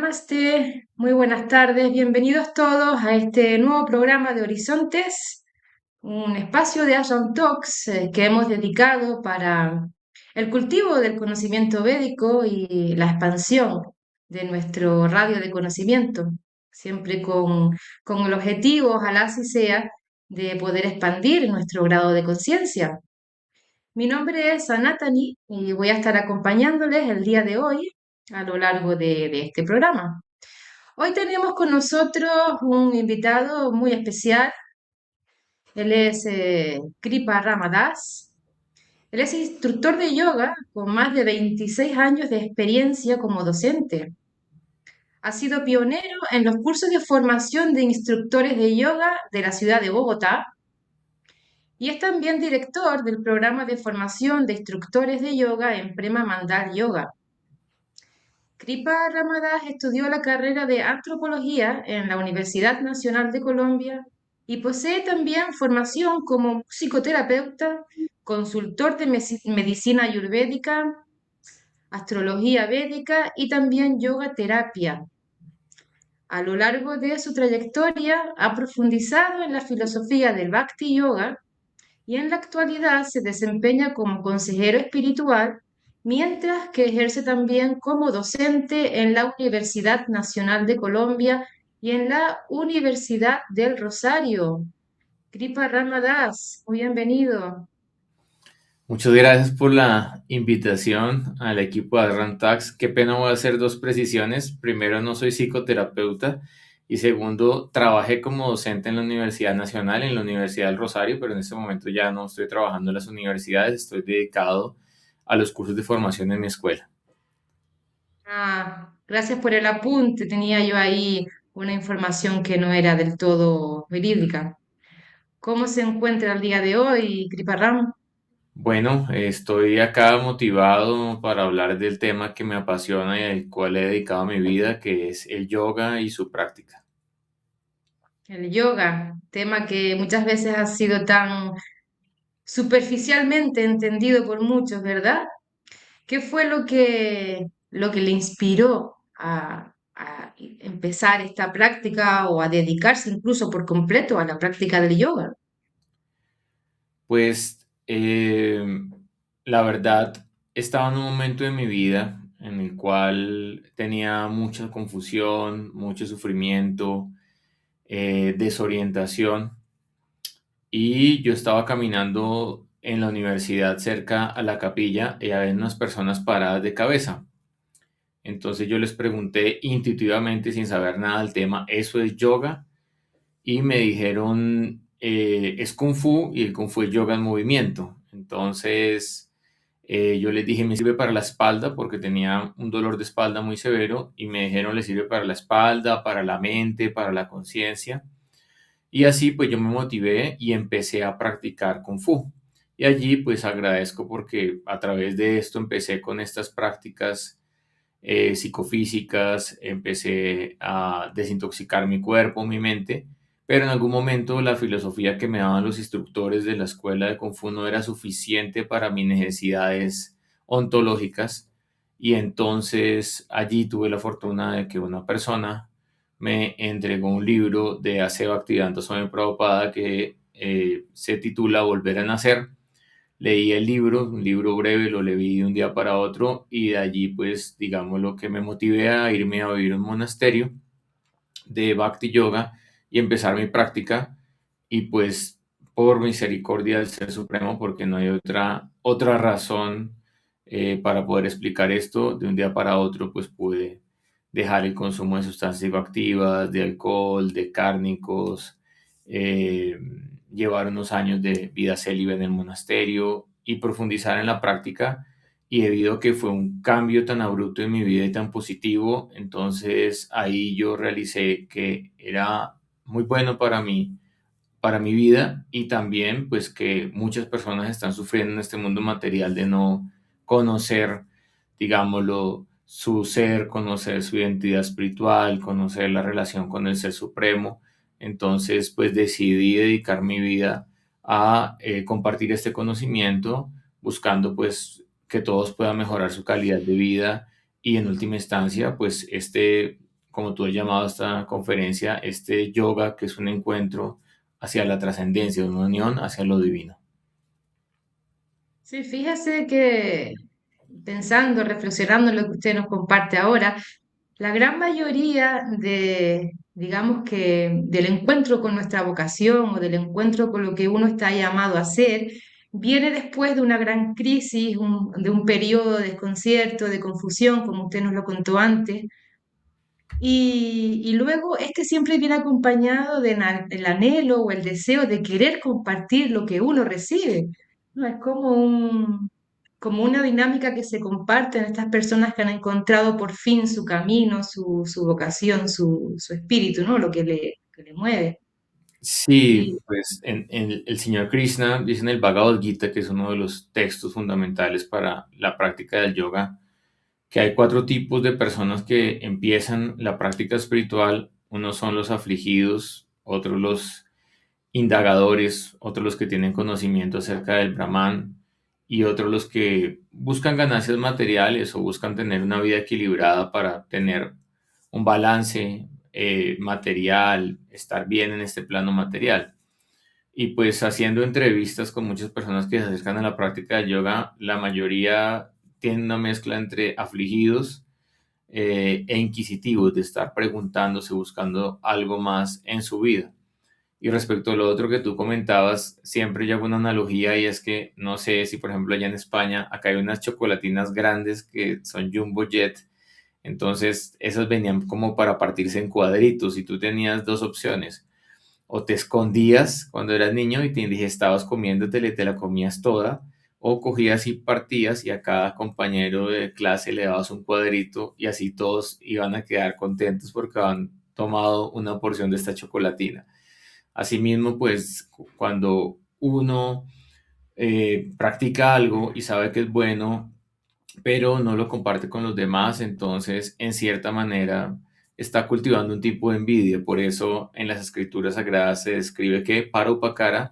Namaste, muy buenas tardes, bienvenidos todos a este nuevo programa de Horizontes, un espacio de Ashram Talks que hemos dedicado para el cultivo del conocimiento védico y la expansión de nuestro radio de conocimiento, siempre con el objetivo, ojalá así sea, de poder expandir nuestro grado de conciencia. Mi nombre es Anatani y voy a estar acompañándoles el día de hoy a lo largo de este programa. Hoy tenemos con nosotros un invitado muy especial. Él es Kripa Ramadas. Él es instructor de yoga con más de 26 años de experiencia como docente. Ha sido pionero en los cursos de formación de instructores de yoga de la ciudad de Bogotá y es también director del programa de formación de instructores de yoga en Prema Mandal Yoga. Kripa Ramadas estudió la carrera de antropología en la Universidad Nacional de Colombia y posee también formación como psicoterapeuta, consultor de medicina ayurvédica, astrología védica y también yoga terapia. A lo largo de su trayectoria ha profundizado en la filosofía del Bhakti Yoga y en la actualidad se desempeña como consejero espiritual, mientras que ejerce también como docente en la Universidad Nacional de Colombia y en la Universidad del Rosario. Kripa Ramadas, muy bienvenido. Muchas gracias por la invitación al equipo de Rantax. Qué pena, voy a hacer dos precisiones. Primero, no soy psicoterapeuta y segundo, trabajé como docente en la Universidad Nacional, en la Universidad del Rosario, pero en este momento ya no estoy trabajando en las universidades, estoy dedicado a los cursos de formación en mi escuela. Gracias por el apunte. Tenía yo ahí una información que no era del todo verídica. ¿Cómo se encuentra el día de hoy, Kripa Ram? Bueno, estoy acá motivado para hablar del tema que me apasiona y al cual he dedicado mi vida, que es el yoga y su práctica. El yoga, tema que muchas veces ha sido tan superficialmente entendido por muchos, ¿verdad? ¿Qué fue lo que le inspiró a empezar esta práctica o a dedicarse incluso por completo a la práctica del yoga? Pues la verdad, estaba en un momento de mi vida en el cual tenía mucha confusión, mucho sufrimiento, desorientación, y yo estaba caminando en la universidad cerca a la capilla y había unas personas paradas de cabeza. Entonces yo les pregunté intuitivamente, sin saber nada del tema, ¿eso es yoga? Y me dijeron, es Kung Fu y el Kung Fu es yoga en movimiento. Entonces yo les dije, me sirve para la espalda porque tenía un dolor de espalda muy severo y me dijeron, le sirve para la espalda, para la mente, para la conciencia. Y así pues yo me motivé y empecé a practicar Kung Fu. Y allí pues agradezco porque a través de esto empecé con estas prácticas psicofísicas, empecé a desintoxicar mi cuerpo, mi mente, pero en algún momento la filosofía que me daban los instructores de la escuela de Kung Fu no era suficiente para mis necesidades ontológicas, y entonces allí tuve la fortuna de que una persona me entregó un libro de A.C. Bhaktivedanta Swami Prabhupada que se titula Volver a Nacer. Leí el libro, un libro breve, lo leí de un día para otro y de allí pues digamos lo que me motivé a irme a vivir a un monasterio de Bhakti Yoga y empezar mi práctica, y pues por misericordia del Ser Supremo, porque no hay otra razón para poder explicar esto, de un día para otro pues pude dejar el consumo de sustancias psicoactivas, de alcohol, de cárnicos, eh, llevar unos años de vida célibe en el monasterio y profundizar en la práctica. Y debido a que fue un cambio tan abrupto en mi vida y tan positivo, entonces ahí yo realicé que era muy bueno para mi vida, y también pues que muchas personas están sufriendo en este mundo material de no conocer, digámoslo, su ser, conocer su identidad espiritual, conocer la relación con el Ser Supremo. Entonces pues decidí dedicar mi vida a compartir este conocimiento, buscando pues que todos puedan mejorar su calidad de vida y en última instancia pues este como tú has llamado a esta conferencia, este yoga, que es un encuentro hacia la trascendencia, una unión hacia lo divino. Sí, fíjese que pensando, reflexionando en lo que usted nos comparte ahora, la gran mayoría de, digamos que del encuentro con nuestra vocación o del encuentro con lo que uno está llamado a hacer, viene después de una gran crisis, de un periodo de desconcierto, de confusión, como usted nos lo contó antes. Y luego este siempre viene acompañado del anhelo o el deseo de querer compartir lo que uno recibe. ¿No? Es como una dinámica que se comparte en estas personas que han encontrado por fin su camino, su vocación, su espíritu, ¿no? Lo que le mueve. Sí, Y pues el señor Krishna dice en el Bhagavad Gita, que es uno de los textos fundamentales para la práctica del yoga, que hay cuatro tipos de personas que empiezan la práctica espiritual. Unos son los afligidos, otros los indagadores, otros los que tienen conocimiento acerca del Brahman y otros los que buscan ganancias materiales o buscan tener una vida equilibrada para tener un balance material, estar bien en este plano material. Y pues haciendo entrevistas con muchas personas que se acercan a la práctica de yoga, la mayoría tienen una mezcla entre afligidos e inquisitivos, de estar preguntándose, buscando algo más en su vida. Y respecto a lo otro que tú comentabas, siempre yo hago una analogía y es que no sé si por ejemplo allá en España, acá hay unas chocolatinas grandes que son Jumbo Jet, entonces esas venían como para partirse en cuadritos y tú tenías dos opciones: o te escondías cuando eras niño y te indigestabas comiéndotela y te la comías toda, o cogías y partías y a cada compañero de clase le dabas un cuadrito y así todos iban a quedar contentos porque han tomado una porción de esta chocolatina. Asimismo, pues cuando uno practica algo y sabe que es bueno, pero no lo comparte con los demás, entonces en cierta manera está cultivando un tipo de envidia. Por eso en las escrituras sagradas se describe que para Upakara,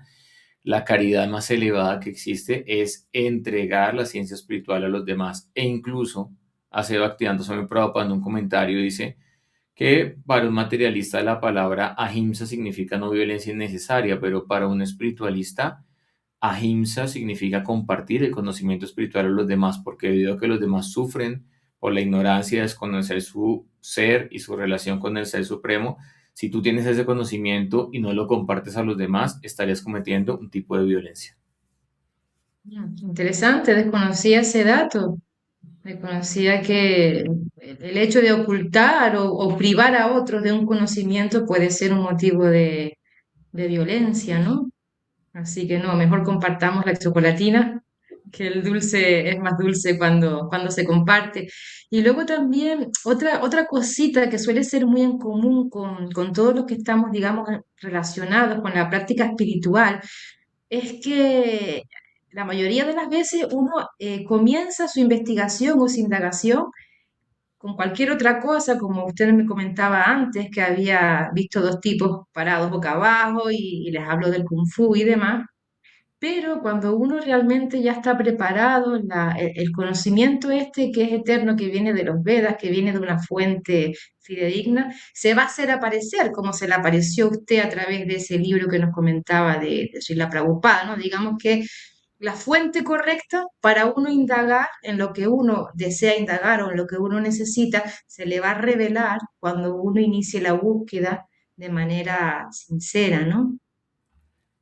la caridad más elevada que existe es entregar la ciencia espiritual a los demás. E incluso hace Bhaktivedanta Swami Prabhupada en un comentario dice que para un materialista la palabra ahimsa significa no violencia innecesaria, pero para un espiritualista ahimsa significa compartir el conocimiento espiritual a los demás, porque debido a que los demás sufren por la ignorancia de desconocer su ser y su relación con el Ser Supremo, si tú tienes ese conocimiento y no lo compartes a los demás, estarías cometiendo un tipo de violencia. interesante, desconocía ese dato. Reconocía que el hecho de ocultar o privar a otros de un conocimiento puede ser un motivo de violencia, ¿no? Así que no, mejor compartamos la chocolatina, que el dulce es más dulce cuando se comparte. Y luego también otra cosita que suele ser muy en común con todos los que estamos, digamos, relacionados con la práctica espiritual, es que la mayoría de las veces uno comienza su investigación o su indagación con cualquier otra cosa, como usted me comentaba antes, que había visto dos tipos parados boca abajo y les hablo del kung fu y demás. Pero cuando uno realmente ya está preparado, el conocimiento este que es eterno, que viene de los Vedas, que viene de una fuente fidedigna, se va a hacer aparecer como se le apareció a usted a través de ese libro que nos comentaba de Srila Prabhupada, ¿no? Digamos que la fuente correcta para uno indagar en lo que uno desea indagar o en lo que uno necesita, se le va a revelar cuando uno inicie la búsqueda de manera sincera, ¿no?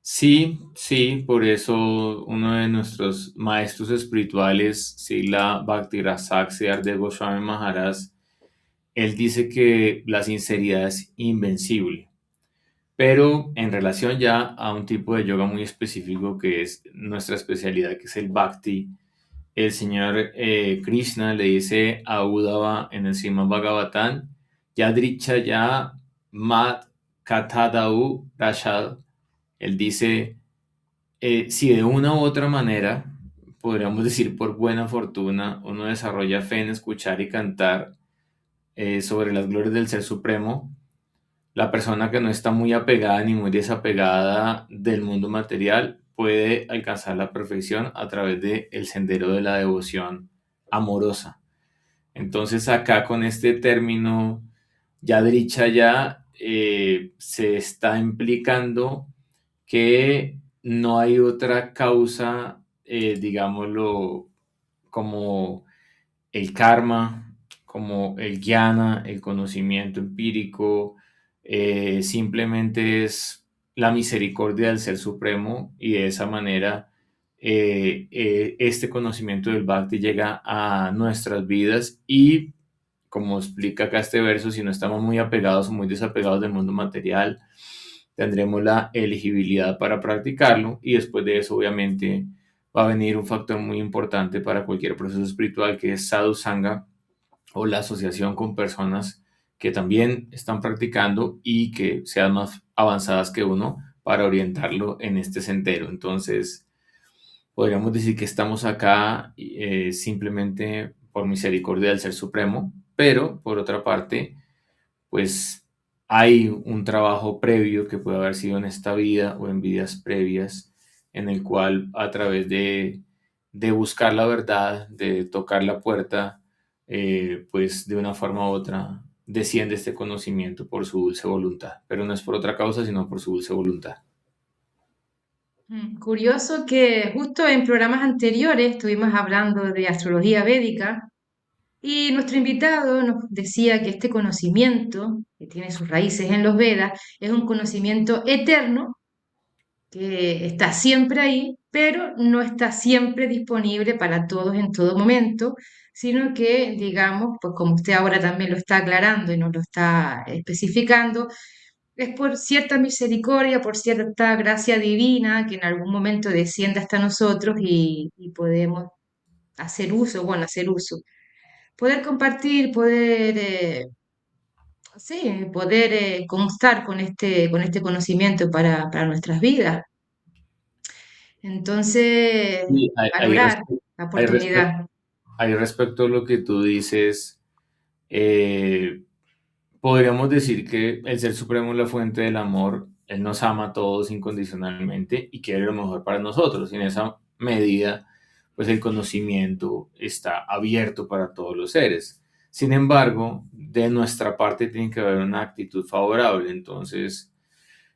Sí, sí, por eso uno de nuestros maestros espirituales, Srila Bhakti-Rasak de Goswami Maharaj, él dice que la sinceridad es invencible. Pero en relación ya a un tipo de yoga muy específico que es nuestra especialidad, que es el Bhakti, el señor Krishna le dice a Uddhava en el Srimad Bhagavatam, Yadrichaya Mat Kathadau Rashad. Él dice, si de una u otra manera, podríamos decir por buena fortuna, uno desarrolla fe en escuchar y cantar sobre las glorias del Ser Supremo, la persona que no está muy apegada ni muy desapegada del mundo material puede alcanzar la perfección a través del sendero de la devoción amorosa. Entonces acá con este término Yadricha ya se está implicando que no hay otra causa, digámoslo, como el karma, como el jnana, el conocimiento empírico, simplemente es la misericordia del Ser Supremo, y de esa manera este conocimiento del Bhakti llega a nuestras vidas, y como explica acá este verso, si no estamos muy apegados o muy desapegados del mundo material, tendremos la elegibilidad para practicarlo, y después de eso obviamente va a venir un factor muy importante para cualquier proceso espiritual, que es sadhu sangha, o la asociación con personas que también están practicando y que sean más avanzadas que uno para orientarlo en este sendero. Entonces, podríamos decir que estamos acá simplemente por misericordia del Ser Supremo, pero por otra parte, pues hay un trabajo previo que puede haber sido en esta vida o en vidas previas, en el cual a través de buscar la verdad, de tocar la puerta, pues de una forma u otra desciende este conocimiento por su dulce voluntad, pero no es por otra causa, sino por su dulce voluntad. Curioso que justo en programas anteriores estuvimos hablando de astrología védica y nuestro invitado nos decía que este conocimiento, que tiene sus raíces en los Vedas, es un conocimiento eterno que está siempre ahí, pero no está siempre disponible para todos en todo momento, sino que, digamos, pues como usted ahora también lo está aclarando y nos lo está especificando, es por cierta misericordia, por cierta gracia divina que en algún momento desciende hasta nosotros y podemos hacer uso, bueno, hacer uso, poder compartir, poder, sí, poder constar con este conocimiento para nuestras vidas. Entonces, Y valorar la hay respe- oportunidad. hay respecto a lo que tú dices, eh, podríamos decir que el Ser Supremo es la fuente del amor. Él nos ama a todos incondicionalmente y quiere lo mejor para nosotros. Y en esa medida, pues el conocimiento está abierto para todos los seres. Sin embargo, de nuestra parte tiene que haber una actitud favorable. Entonces,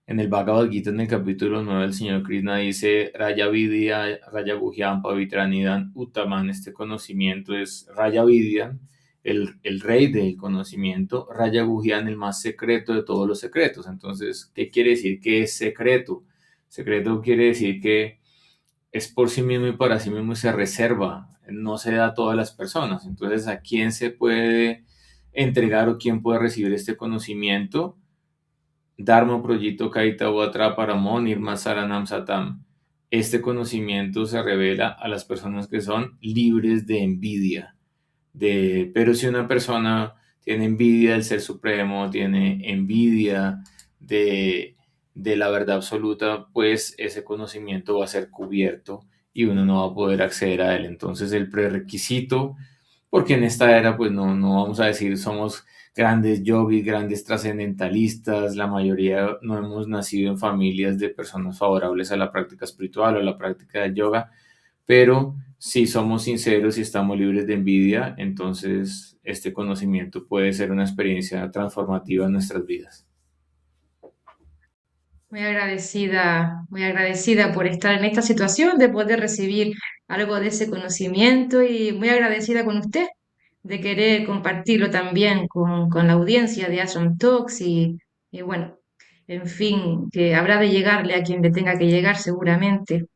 en el Bhagavad Gita, en el capítulo 9, el señor Krishna dice: Raya Vidya, Raya Guhyam, Pavitranidan, Uttaman. Este conocimiento es Raya Vidya, el rey del conocimiento, Raya Guhyam, el más secreto de todos los secretos. Entonces, ¿qué quiere decir que es secreto? Secreto quiere decir que es por sí mismo y para sí mismo, y se reserva, no se da a todas las personas. Entonces, ¿a quién se puede entregar o quién puede recibir este conocimiento? Dharma Projito Kaita Watra Paramon Irma Saranam Satam. Este conocimiento se revela a las personas que son libres de envidia. Pero si una persona tiene envidia del Ser Supremo, tiene envidia de, de la verdad absoluta, pues ese conocimiento va a ser cubierto y uno no va a poder acceder a él. Entonces el prerequisito, porque en esta era pues no vamos a decir somos grandes yogis, grandes trascendentalistas, la mayoría no hemos nacido en familias de personas favorables a la práctica espiritual o a la práctica del yoga, pero si somos sinceros y estamos libres de envidia, entonces este conocimiento puede ser una experiencia transformativa en nuestras vidas. Muy agradecida por estar en esta situación, de poder recibir algo de ese conocimiento y muy agradecida con usted de querer compartirlo también con la audiencia de Ashram Talks y bueno, en fin, que habrá de llegarle a quien le tenga que llegar seguramente.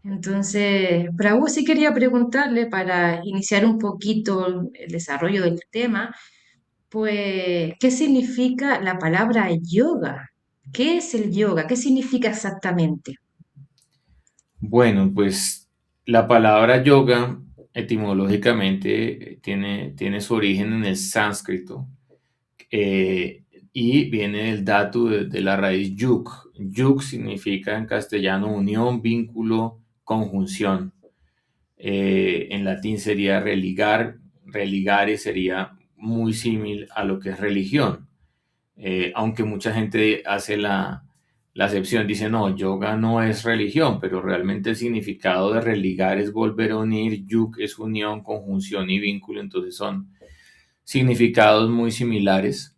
Entonces, Prabhu, sí quería preguntarle para iniciar un poquito el desarrollo del tema, pues, ¿qué significa la palabra yoga? ¿Qué es el yoga? ¿Qué significa exactamente? Bueno, pues la palabra yoga etimológicamente tiene su origen en el sánscrito, eh, y viene del dhatu de la raíz yug. Yug significa en castellano unión, vínculo, conjunción. En latín sería religar, religare sería muy similar a lo que es religión. Aunque mucha gente hace la acepción, dice: no, yoga no es religión, pero realmente el significado de religar es volver a unir, yug es unión, conjunción y vínculo, entonces son significados muy similares.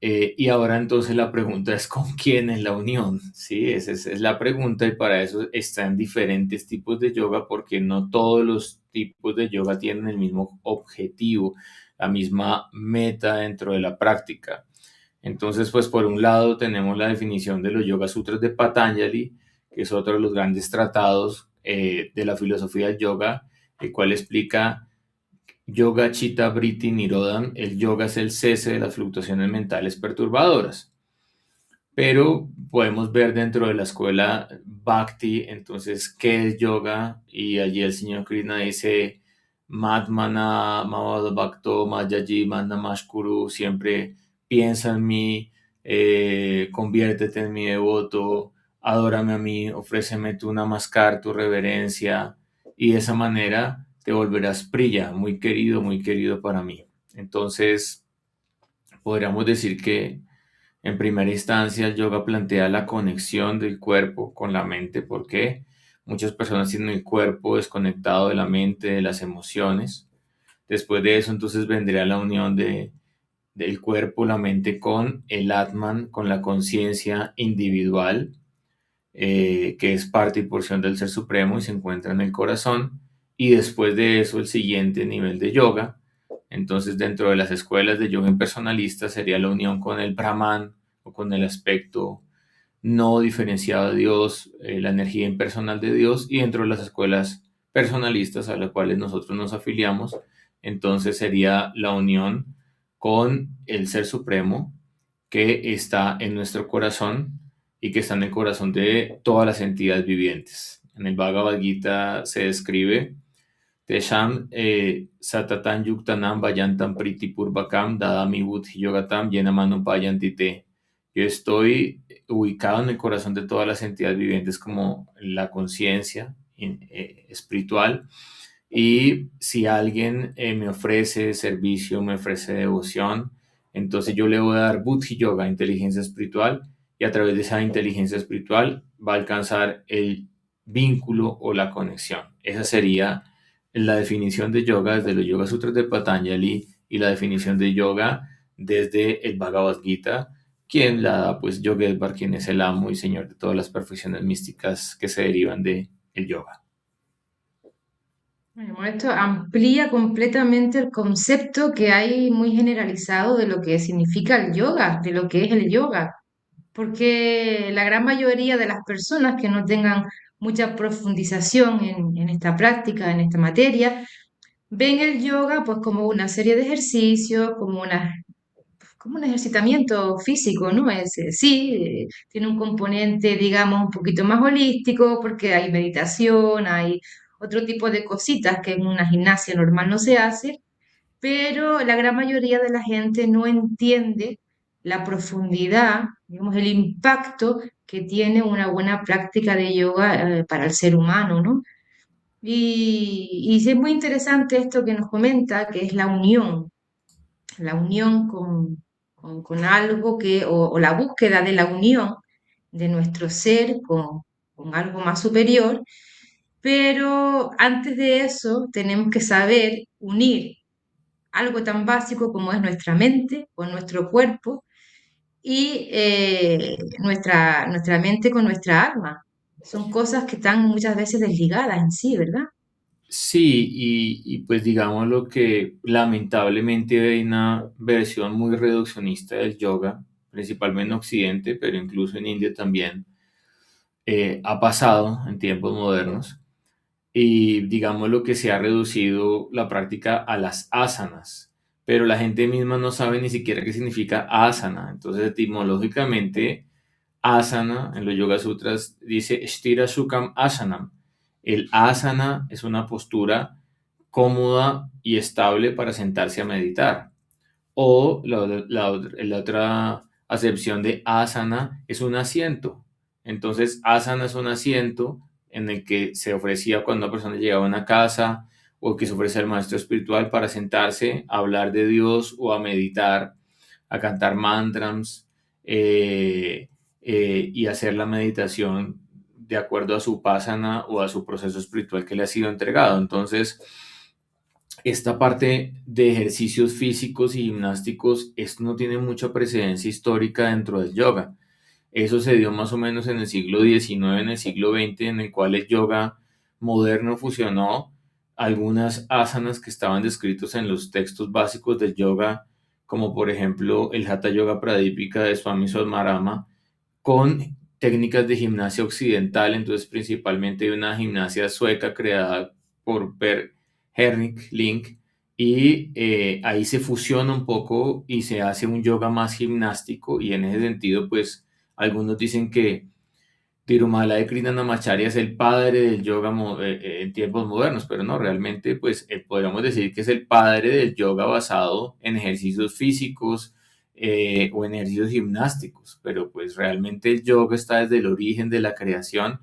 Y ahora entonces la pregunta es ¿con quién es la unión? Sí, esa es la pregunta y para eso están diferentes tipos de yoga porque no todos los tipos de yoga tienen el mismo objetivo, la misma meta dentro de la práctica. Entonces, pues por un lado tenemos la definición de los Yoga Sutras de Patanjali, que es otro de los grandes tratados de la filosofía del yoga, el cual explica Yoga Chitta Vritti Nirodham. El yoga es el cese de las fluctuaciones mentales perturbadoras. Pero podemos ver dentro de la escuela Bhakti, entonces, ¿qué es yoga? Y allí el señor Krishna dice, Matmana Mavad Bhakto Mayaji Manamashkuru, siempre piensa en mí, conviértete en mi devoto, adórame a mí, ofréceme tu namaskar, tu reverencia, y de esa manera te volverás priya, muy querido para mí. Entonces, podríamos decir que en primera instancia, el yoga plantea la conexión del cuerpo con la mente, porque muchas personas tienen el cuerpo desconectado de la mente, de las emociones. Después de eso, entonces vendría la unión del cuerpo, la mente con el Atman, con la conciencia individual, que es parte y porción del Ser Supremo y se encuentra en el corazón. Y después de eso, el siguiente nivel de yoga. Entonces, dentro de las escuelas de yoga impersonalista sería la unión con el Brahman o con el aspecto no diferenciado de Dios, la energía impersonal de Dios, y dentro de las escuelas personalistas a las cuales nosotros nos afiliamos, entonces sería la unión con el Ser Supremo que está en nuestro corazón y que está en el corazón de todas las entidades vivientes. En el Bhagavad Gita se describe Tesham Satatan Yuktanam Vayantam Priti Purvakam Dadami Buddhi Yogatam Yenamanu Payantite. Yo estoy ubicado en el corazón de todas las entidades vivientes como la conciencia espiritual, y si alguien me ofrece servicio, me ofrece devoción, entonces yo le voy a dar Buddhi Yoga, inteligencia espiritual, y a través de esa inteligencia espiritual va a alcanzar el vínculo o la conexión. Esa sería la definición de yoga desde los Yoga Sutras de Patanjali y la definición de yoga desde el Bhagavad Gita, quien la da pues Yogesvar, quien es el amo y señor de todas las perfecciones místicas que se derivan de el yoga. Bueno, esto amplía completamente el concepto que hay muy generalizado de lo que significa el yoga, de lo que es el yoga, porque la gran mayoría de las personas que no tengan mucha profundización en esta práctica, en esta materia, ven el yoga pues como una serie de ejercicios, como un ejercitamiento físico, ¿no? Sí, tiene un componente, digamos, un poquito más holístico porque hay meditación, hay otro tipo de cositas que en una gimnasia normal no se hace, pero la gran mayoría de la gente no entiende la profundidad, digamos, el impacto que tiene una buena práctica de yoga, para el ser humano, ¿no? Y sí es muy interesante esto que nos comenta, que es la unión con algo o la búsqueda de la unión de nuestro ser con algo más superior, pero antes de eso tenemos que saber unir algo tan básico como es nuestra mente con nuestro cuerpo y nuestra mente con nuestra alma. Son cosas que están muchas veces desligadas en sí, ¿verdad? Sí, pues digamos lo que lamentablemente hay una versión muy reduccionista del yoga, principalmente en Occidente, pero incluso en India también, ha pasado en tiempos modernos, y digamos lo que se ha reducido la práctica a las asanas, pero la gente misma no sabe ni siquiera qué significa asana. Entonces, etimológicamente, asana en los Yoga Sutras dice Sthira Sukham Asanam. El asana es una postura cómoda y estable para sentarse a meditar. O la otra acepción de asana es un asiento. Entonces, asana es un asiento en el que se ofrecía cuando una persona llegaba a una casa o que se ofrece al maestro espiritual para sentarse a hablar de Dios o a meditar, a cantar mantras, y hacer la meditación de acuerdo a su pasana o a su proceso espiritual que le ha sido entregado. Entonces, esta parte de ejercicios físicos y gimnásticos, esto no tiene mucha precedencia histórica dentro del yoga. Eso se dio más o menos en el siglo XIX, en el siglo XX, en el cual el yoga moderno fusionó algunas asanas que estaban descritos en los textos básicos del yoga, como por ejemplo el Hatha Yoga Pradipika de Swami Swamarama, con técnicas de gimnasia occidental, entonces principalmente de una gimnasia sueca creada por Per Herning Link, y ahí se fusiona un poco y se hace un yoga más gimnástico, y en ese sentido pues algunos dicen que Tirumala Krishnamacharya es el padre del yoga en tiempos modernos, pero no, realmente pues podríamos decir que es el padre del yoga basado en ejercicios físicos o en ejercicios gimnásticos, pero pues realmente el yoga está desde el origen de la creación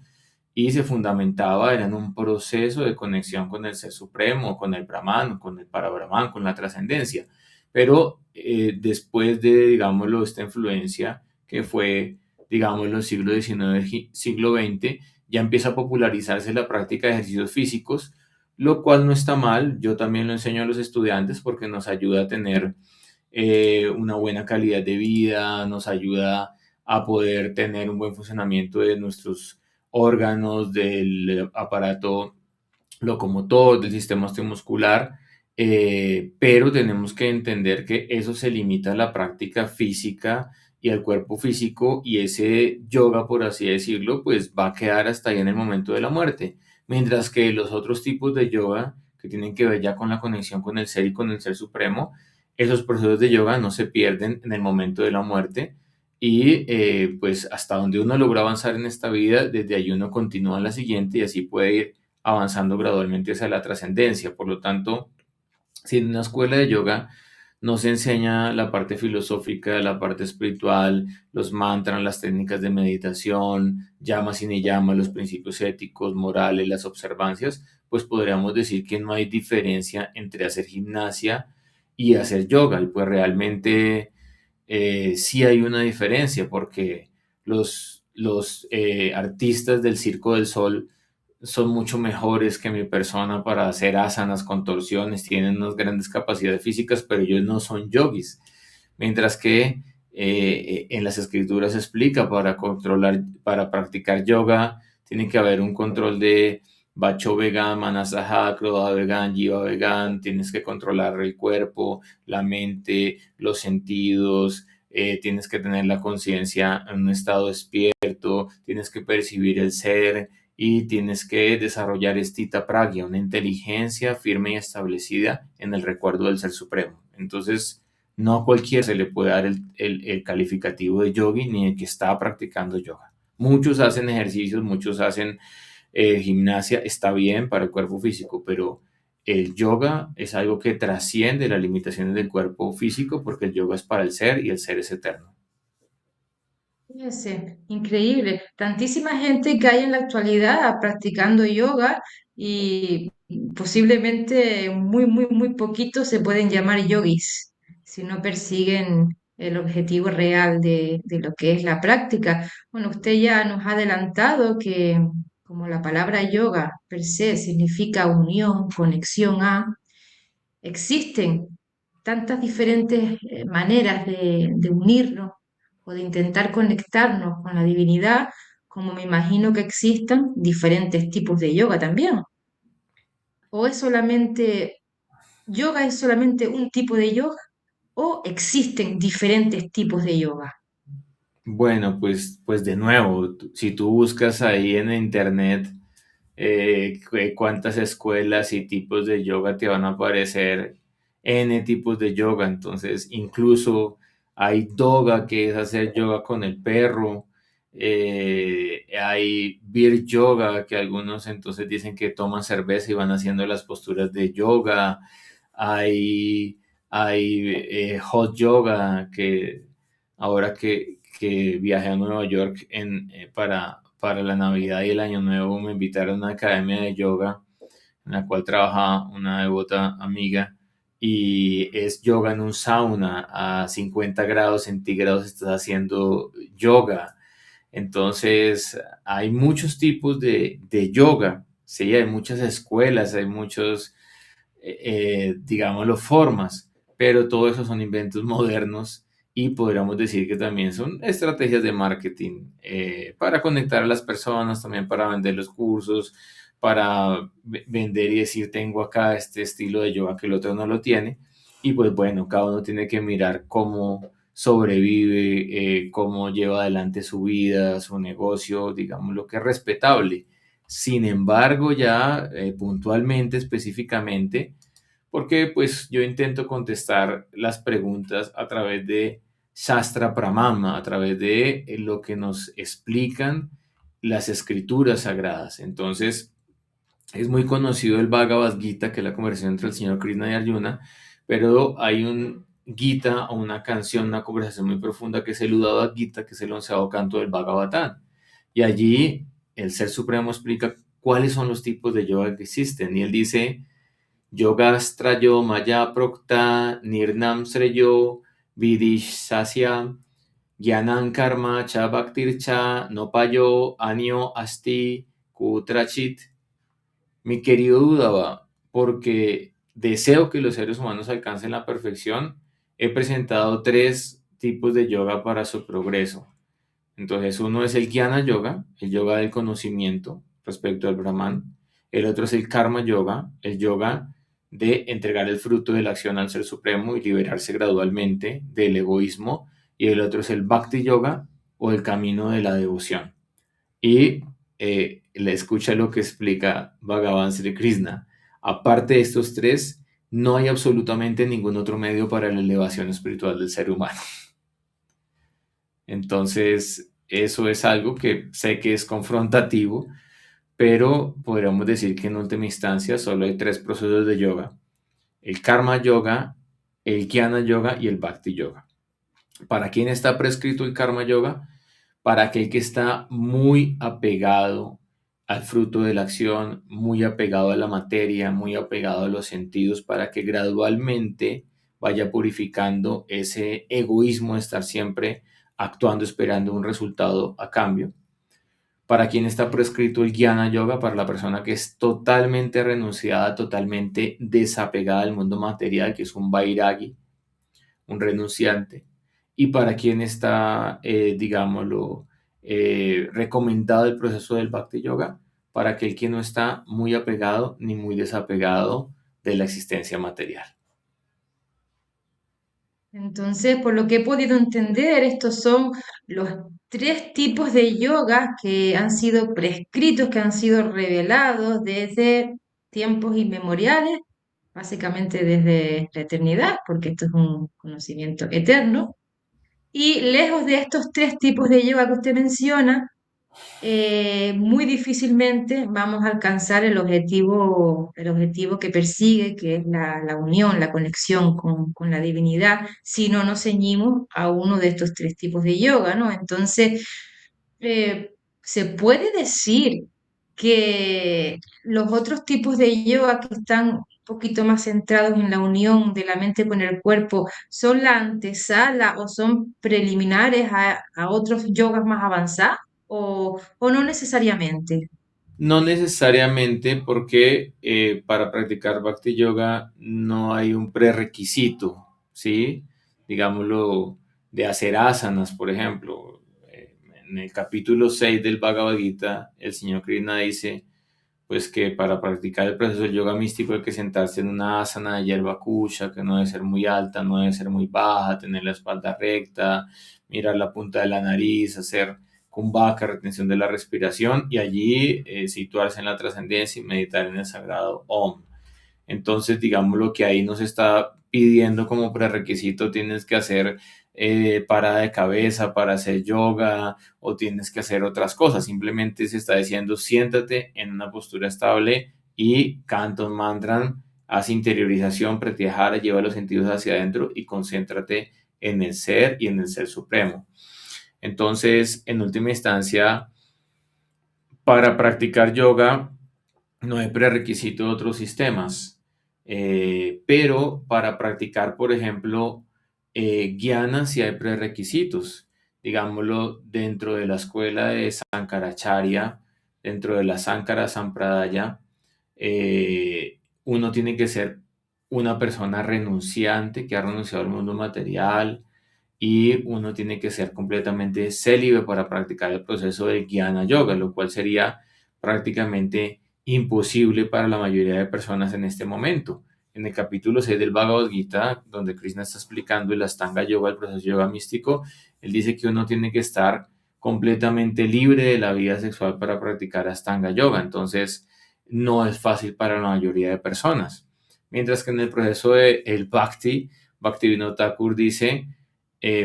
y se fundamentaba en un proceso de conexión con el Ser Supremo, con el Brahman, con el Parabrahman, con la trascendencia. Pero después de, digámoslo, esta influencia que fue, digámoslo, siglo XIX, siglo XX, ya empieza a popularizarse la práctica de ejercicios físicos, lo cual no está mal. Yo también lo enseño a los estudiantes porque nos ayuda a tener una buena calidad de vida, nos ayuda a poder tener un buen funcionamiento de nuestros órganos, del aparato locomotor, del sistema osteomuscular, pero tenemos que entender que eso se limita a la práctica física y al cuerpo físico, y ese yoga, por así decirlo, pues va a quedar hasta ahí en el momento de la muerte, mientras que los otros tipos de yoga que tienen que ver ya con la conexión con el ser y con el ser supremo, esos procesos de yoga no se pierden en el momento de la muerte, y pues hasta donde uno logra avanzar en esta vida, desde ahí uno continúa en la siguiente y así puede ir avanzando gradualmente hacia la trascendencia. Por lo tanto, si en una escuela de yoga no se enseña la parte filosófica, la parte espiritual, los mantras, las técnicas de meditación, llamas y ni llamas, los principios éticos, morales, las observancias, pues podríamos decir que no hay diferencia entre hacer gimnasia y hacer yoga. Y pues realmente sí hay una diferencia porque los artistas del Circo del Sol son mucho mejores que mi persona para hacer asanas, contorsiones, tienen unas grandes capacidades físicas, pero ellos no son yogis. Mientras que en las escrituras se explica para controlar, para practicar yoga, tiene que haber un control de Bacho Vegan, Manasaha, Krodha Vegan, Jiva Vegan, tienes que controlar el cuerpo, la mente, los sentidos, tienes que tener la conciencia en un estado despierto, tienes que percibir el ser, y tienes que desarrollar estita pragya, una inteligencia firme y establecida en el recuerdo del Ser Supremo. Entonces, no a cualquiera se le puede dar el calificativo de yogi ni el que está practicando yoga. Muchos hacen ejercicios, muchos hacen gimnasia, está bien para el cuerpo físico, pero el yoga es algo que trasciende las limitaciones del cuerpo físico porque el yoga es para el ser y el ser es eterno. Fíjense, increíble. Tantísima gente que hay en la actualidad practicando yoga y posiblemente muy poquitos se pueden llamar yogis si no persiguen el objetivo real de lo que es la práctica. Bueno, usted ya nos ha adelantado que como la palabra yoga per se significa unión, conexión a, existen tantas diferentes maneras de unirnos o de intentar conectarnos con la divinidad, como me imagino que existan diferentes tipos de yoga también. ¿O es solamente, yoga es solamente un tipo de yoga o existen diferentes tipos de yoga? Bueno, pues de nuevo, si tú buscas ahí en internet cuántas escuelas y tipos de yoga te van a aparecer, N tipos de yoga, entonces incluso hay doga, que es hacer yoga con el perro, hay beer yoga, que algunos entonces dicen que toman cerveza y van haciendo las posturas de yoga, hay, hay hot yoga, que ahora que viajé a Nueva York para la Navidad y el Año Nuevo, me invitaron a una academia de yoga en la cual trabaja una devota amiga, y es yoga en un sauna a 50 grados centígrados, estás haciendo yoga. Entonces, hay muchos tipos de yoga, sí, hay muchas escuelas, hay muchos digámoslo, formas, pero todo eso son inventos modernos y podríamos decir que también son estrategias de marketing para conectar a las personas, también para vender los cursos, para vender y decir tengo acá este estilo de yoga que el otro no lo tiene. Y pues bueno, cada uno tiene que mirar cómo sobrevive, cómo lleva adelante su vida, su negocio, digamos lo que es respetable. Sin embargo, ya puntualmente, específicamente, porque pues yo intento contestar las preguntas a través de Shastra Pramana, a través de lo que nos explican las escrituras sagradas. Entonces, es muy conocido el Bhagavad Gita, que es la conversación entre el señor Krishna y Arjuna, pero hay un Gita o una canción, una conversación muy profunda que es el Uddhava Gita, que es el 11º canto del Bhagavatam. Y allí el Ser Supremo explica cuáles son los tipos de yoga que existen. Y él dice, Yogastrayo Maya Prokta Nirnam Sreyo Vidishasya Gyanan Karma Cha Bhaktir Cha Nopayo Anyo Asti Kutrachit. Mi querido Dudaba, porque deseo que los seres humanos alcancen la perfección, he presentado 3 tipos de yoga para su progreso. Entonces, uno es el Jnana Yoga, el yoga del conocimiento respecto al Brahman. El otro es el Karma Yoga, el yoga de entregar el fruto de la acción al Ser Supremo y liberarse gradualmente del egoísmo. Y el otro es el Bhakti Yoga o el camino de la devoción. Y le escucha lo que explica Bhagavan Sri Krishna. Aparte de estos 3, no hay absolutamente ningún otro medio para la elevación espiritual del ser humano. Entonces, eso es algo que sé que es confrontativo, pero podríamos decir que en última instancia solo hay 3 procesos de yoga: el Karma Yoga, el Jnana Yoga y el Bhakti Yoga. ¿Para quién está prescrito el Karma Yoga? Para aquel que está muy apegado al fruto de la acción, muy apegado a la materia, muy apegado a los sentidos, para que gradualmente vaya purificando ese egoísmo de estar siempre actuando esperando un resultado a cambio. Para quien está prescrito el Jnana Yoga, para la persona que es totalmente renunciada, totalmente desapegada del mundo material, que es un vairagi, un renunciante. Y para quien está, digámoslo, recomendado el proceso del Bhakti Yoga, para aquel que no está muy apegado ni muy desapegado de la existencia material. Entonces, por lo que he podido entender, estos son los 3 tipos de yoga que han sido prescritos, que han sido revelados desde tiempos inmemoriales, básicamente desde la eternidad, porque esto es un conocimiento eterno. Y lejos de estos 3 tipos de yoga que usted menciona, muy difícilmente vamos a alcanzar el objetivo que persigue, que es la unión, la conexión con la divinidad, si no nos ceñimos a uno de estos 3 tipos de yoga, ¿no? Entonces, se puede decir que los otros tipos de yoga que están un poquito más centrados en la unión de la mente con el cuerpo son la antesala o son preliminares a otros yogas más avanzados o no necesariamente. No necesariamente, porque para practicar Bhakti Yoga no hay un prerequisito, ¿sí? Digámoslo, de hacer asanas, por ejemplo. En el capítulo 6 del Bhagavad Gita, el señor Krishna dice pues que para practicar el proceso del yoga místico hay que sentarse en una asana de hierba kusha, que no debe ser muy alta, no debe ser muy baja, tener la espalda recta, mirar la punta de la nariz, hacer kumbhaka, retención de la respiración, y allí situarse en la trascendencia y meditar en el sagrado Om. Entonces, digamos lo que ahí nos está pidiendo como prerequisito, tienes que hacer parada de cabeza para hacer yoga o tienes que hacer otras cosas. Simplemente se está diciendo, siéntate en una postura estable y canta un mantra, haz interiorización, pratyahara, lleva los sentidos hacia adentro y concéntrate en el ser y en el ser supremo. Entonces, en última instancia, para practicar yoga, no hay prerequisito de otros sistemas, pero para practicar, por ejemplo, Jnana sí hay prerequisitos. Digámoslo, dentro de la escuela de Sankaracharya, dentro de la Sankara Sampradaya, uno tiene que ser una persona renunciante que ha renunciado al mundo material y uno tiene que ser completamente célibe para practicar el proceso de Jnana Yoga, lo cual sería prácticamente imposible para la mayoría de personas en este momento. En el capítulo 6 del Bhagavad Gita, donde Krishna está explicando el Astanga Yoga, el proceso de yoga místico, él dice que uno tiene que estar completamente libre de la vida sexual para practicar Astanga Yoga. Entonces, no es fácil para la mayoría de personas. Mientras que en el proceso de el Bhakti, Bhaktivinoda Thakur dice,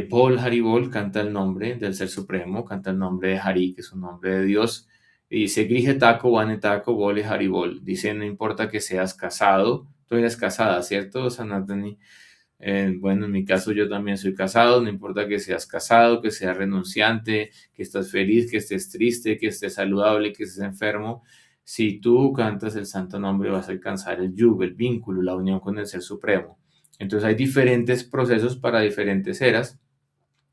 Paul Haribol canta el nombre del Ser Supremo, canta el nombre de Hari, que es un nombre de Dios, y dice, Grije Taco, Vane Taco, Bole Haribol. Dice, no importa que seas casado, tú eres casada, ¿cierto, Sanatani? Bueno, en mi caso yo también soy casado, no importa que seas casado, que seas renunciante, que estés feliz, que estés triste, que estés saludable, que estés enfermo. Si tú cantas el santo nombre vas a alcanzar el yugo, el vínculo, la unión con el Ser Supremo. Entonces hay diferentes procesos para diferentes eras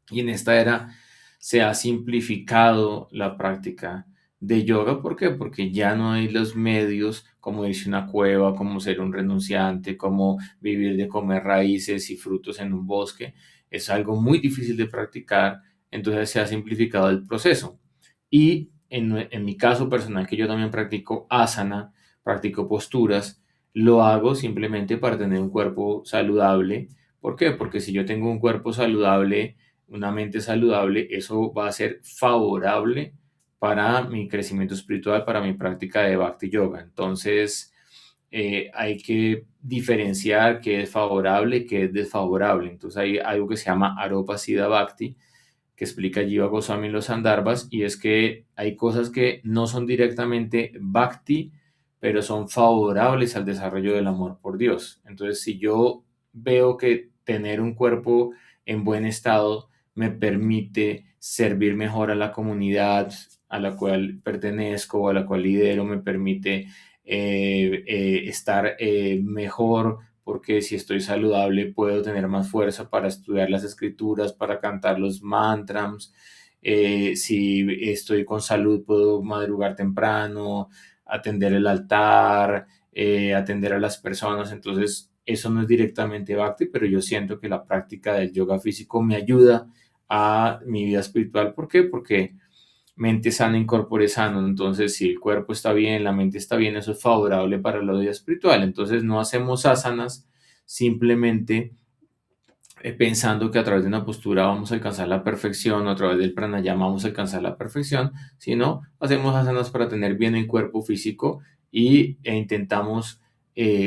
y en esta era se ha simplificado la práctica de yoga. ¿Por qué? Porque ya no hay los medios como irse a una cueva, como ser un renunciante, como vivir de comer raíces y frutos en un bosque. Es algo muy difícil de practicar, entonces se ha simplificado el proceso. Y en mi caso personal, que yo también practico asana, practico posturas, lo hago simplemente para tener un cuerpo saludable. ¿Por qué? Porque si yo tengo un cuerpo saludable, una mente saludable, eso va a ser favorable para mi crecimiento espiritual, para mi práctica de Bhakti Yoga. Entonces, hay que diferenciar qué es favorable y qué es desfavorable. Entonces, hay algo que se llama Aropa Siddha Bhakti, que explica Jiva Goswami en los Sandarbhas, y es que hay cosas que no son directamente Bhakti, pero son favorables al desarrollo del amor por Dios. Entonces, si yo veo que tener un cuerpo en buen estado me permite servir mejor a la comunidad a la cual pertenezco o a la cual lidero, me permite estar mejor, porque si estoy saludable puedo tener más fuerza para estudiar las escrituras, para cantar los mantras. Si estoy con salud puedo madrugar temprano, atender el altar, atender a las personas. Entonces eso no es directamente Bhakti, pero yo siento que la práctica del yoga físico me ayuda a mi vida espiritual. ¿Por qué? Porque mente sana, incorpore sano. Entonces, si el cuerpo está bien, la mente está bien, eso es favorable para la vida espiritual. Entonces, no hacemos asanas simplemente pensando que a través de una postura vamos a alcanzar la perfección o a través del pranayama vamos a alcanzar la perfección, sino hacemos asanas para tener bien el cuerpo físico e intentamos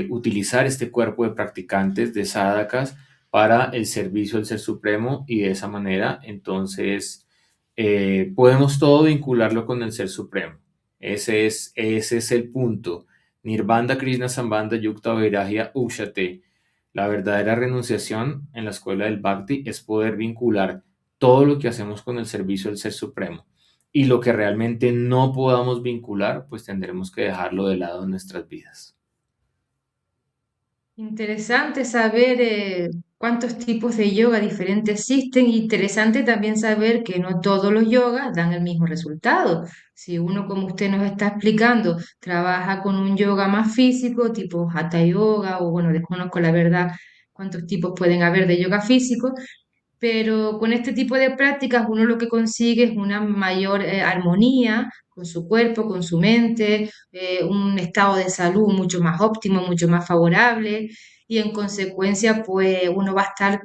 utilizar este cuerpo de practicantes, de sadhakas, para el servicio al Ser Supremo, y de esa manera entonces podemos todo vincularlo con el Ser Supremo. Ese es el punto. Nirvana Krishna Sambandha Yukta Vairagya Ukshate. La verdadera renunciación en la escuela del Bhakti es poder vincular todo lo que hacemos con el servicio del Ser Supremo. Y lo que realmente no podamos vincular, pues tendremos que dejarlo de lado en nuestras vidas. Interesante saber cuántos tipos de yoga diferentes existen. Interesante también saber que no todos los yogas dan el mismo resultado. Si uno, como usted nos está explicando, trabaja con un yoga más físico, tipo Hatha Yoga, o bueno, desconozco la verdad cuántos tipos pueden haber de yoga físico, pero con este tipo de prácticas uno lo que consigue es una mayor armonía con su cuerpo, con su mente, un estado de salud mucho más óptimo, mucho más favorable y en consecuencia pues uno va a estar,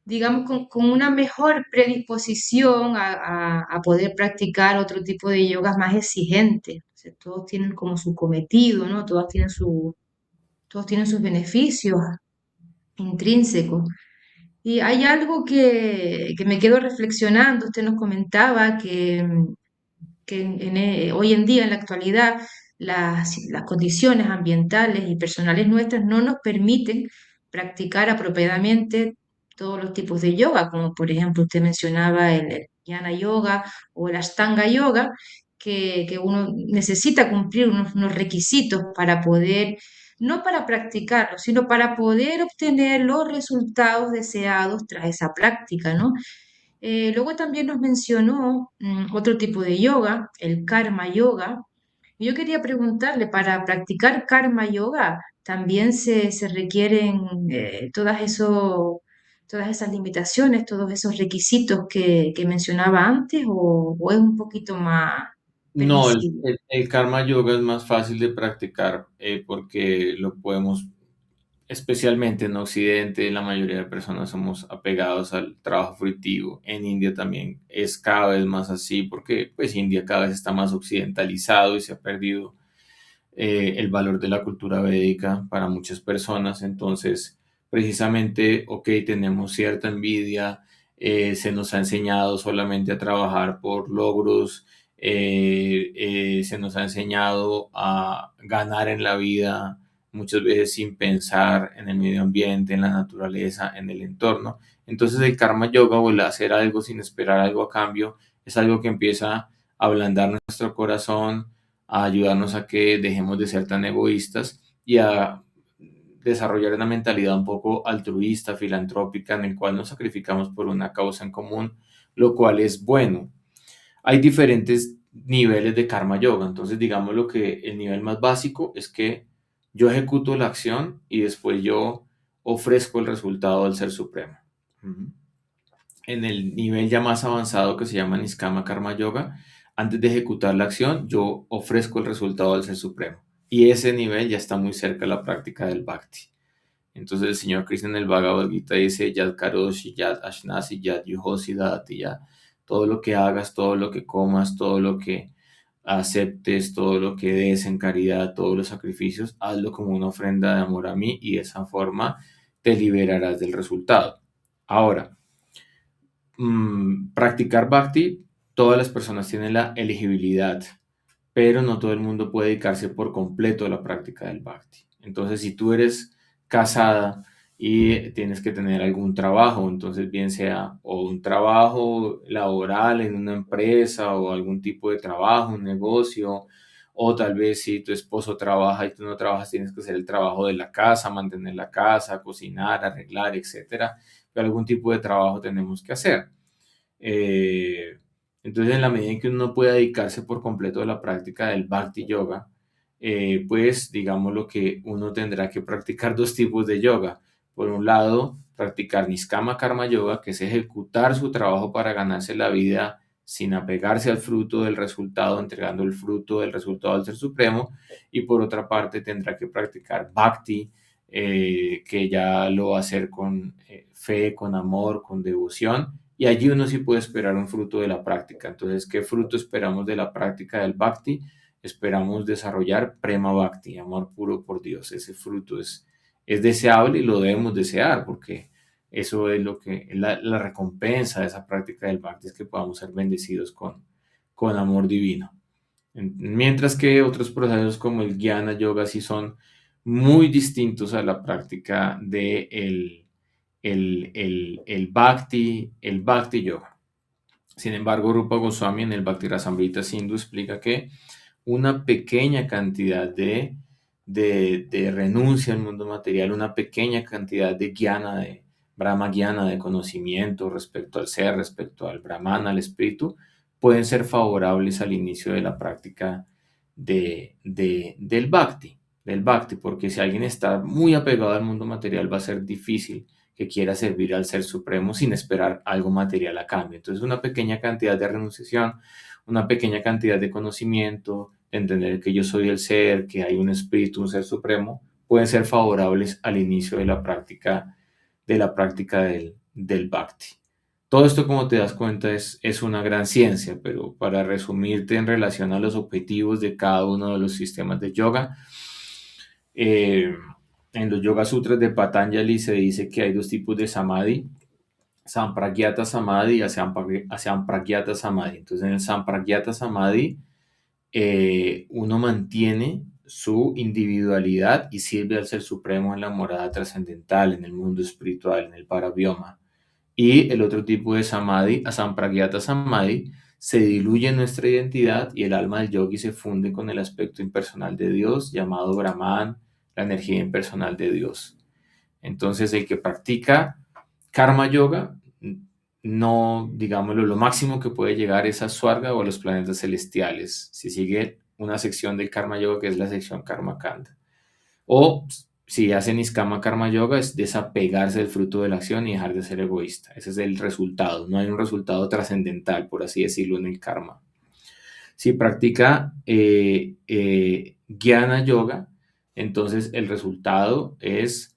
digamos, con una mejor predisposición a poder practicar otro tipo de yogas más exigentes. O sea, todos tienen como su cometido, ¿no? Todos tienen sus beneficios intrínsecos. Y hay algo que me quedo reflexionando. Usted nos comentaba que hoy en día, en la actualidad, las condiciones ambientales y personales nuestras no nos permiten practicar apropiadamente todos los tipos de yoga, como por ejemplo usted mencionaba el Jnana Yoga o el Ashtanga Yoga, que uno necesita cumplir unos requisitos para poder, no para practicarlo, sino para poder obtener los resultados deseados tras esa práctica, ¿no? Luego también nos mencionó otro tipo de yoga, el karma yoga. Yo quería preguntarle, para practicar karma yoga, también se requieren todas esas limitaciones, todos esos requisitos que mencionaba antes, o es un poquito más No, permisible. el karma yoga es más fácil de practicar porque lo podemos, especialmente en Occidente, la mayoría de personas somos apegados al trabajo fruitivo. En India también es cada vez más así porque pues India cada vez está más occidentalizado y se ha perdido el valor de la cultura védica para muchas personas. Entonces, precisamente, ok, tenemos cierta envidia, se nos ha enseñado solamente a trabajar por logros, se nos ha enseñado a ganar en la vida muchas veces sin pensar en el medio ambiente, en la naturaleza, en el entorno. Entonces el karma yoga o el hacer algo sin esperar algo a cambio es algo que empieza a ablandar nuestro corazón, a ayudarnos a que dejemos de ser tan egoístas y a desarrollar una mentalidad un poco altruista, filantrópica, en el cual nos sacrificamos por una causa en común, lo cual es bueno. Hay diferentes niveles de karma yoga, entonces digamos lo que el nivel más básico es que yo ejecuto la acción y después yo ofrezco el resultado del Ser Supremo. Ujú. En el nivel ya más avanzado que se llama Niskama Karma Yoga, antes de ejecutar la acción, yo ofrezco el resultado del Ser Supremo. Y ese nivel ya está muy cerca de la práctica del Bhakti. Entonces el señor Krishna en el Bhagavad Gita dice, Yad Karoshi, Yad Ashnasi, Yad Yuhosi Dati, ya. Todo lo que hagas, todo lo que comas, todo lo que aceptes, todo lo que des en caridad, todos los sacrificios, hazlo como una ofrenda de amor a mí y de esa forma te liberarás del resultado. Ahora, practicar Bhakti, todas las personas tienen la elegibilidad, pero no todo el mundo puede dedicarse por completo a la práctica del Bhakti. Entonces, si tú eres casada y tienes que tener algún trabajo, entonces bien sea o un trabajo laboral en una empresa o algún tipo de trabajo, un negocio, o tal vez si tu esposo trabaja y tú no trabajas, tienes que hacer el trabajo de la casa, mantener la casa, cocinar, arreglar, etcétera. Pero algún tipo de trabajo tenemos que hacer. Eh, entonces, en la medida en que uno pueda dedicarse por completo a la práctica del Bhakti Yoga, pues digamos lo que uno tendrá que practicar dos tipos de yoga. Por un lado, practicar Niskama Karma Yoga, que es ejecutar su trabajo para ganarse la vida sin apegarse al fruto del resultado, entregando el fruto del resultado al Ser Supremo. Y por otra parte, tendrá que practicar Bhakti, que ya lo va a hacer con fe, con amor, con devoción, y allí uno sí puede esperar un fruto de la práctica. Entonces, ¿qué fruto esperamos de la práctica del Bhakti? Esperamos desarrollar Prema Bhakti, amor puro por Dios. Ese fruto es deseable y lo debemos desear porque eso es lo que la recompensa de esa práctica del Bhakti, es que podamos ser bendecidos con amor divino. Mientras que otros procesos como el Jnana Yoga sí son muy distintos a la práctica de el Bhakti Yoga. Sin embargo, Rupa Goswami en el Bhakti Rasamrita Sindhu explica que una pequeña cantidad de renuncia al mundo material, una pequeña cantidad de jnana, de Brahma Jnana, de conocimiento respecto al ser, respecto al Brahman, al espíritu, pueden ser favorables al inicio de la práctica del Bhakti, porque si alguien está muy apegado al mundo material, va a ser difícil que quiera servir al Ser Supremo sin esperar algo material a cambio. Entonces, una pequeña cantidad de renunciación, una pequeña cantidad de conocimiento, de entender que yo soy el ser, que hay un espíritu, un Ser Supremo, pueden ser favorables al inicio de la práctica del Bhakti. Todo esto, como te das cuenta, es una gran ciencia, pero para resumirte en relación a los objetivos de cada uno de los sistemas de yoga, eh, en los Yoga Sutras de Patanjali se dice que hay dos tipos de Samadhi: Sampragyata Samadhi y Asampragyata Samadhi. Entonces, en el Sampragyata Samadhi, uno mantiene su individualidad y sirve al Ser Supremo en la morada trascendental, en el mundo espiritual, en el Paravyoma. Y el otro tipo de Samadhi, Asampragyata Samadhi, se diluye en nuestra identidad y el alma del yogi se funde con el aspecto impersonal de Dios, llamado Brahman, la energía impersonal de Dios. Entonces, el que practica Karma Yoga, no, digámoslo, lo máximo que puede llegar es a Swarga o a los planetas celestiales, si sigue una sección del Karma Yoga que es la sección Karma Kanda. O Si hace Niskama Karma Yoga es desapegarse del fruto de la acción y dejar de ser egoísta. Ese es el resultado. No hay un resultado trascendental, por así decirlo, en el karma. Si practica Jnana Yoga, entonces el resultado es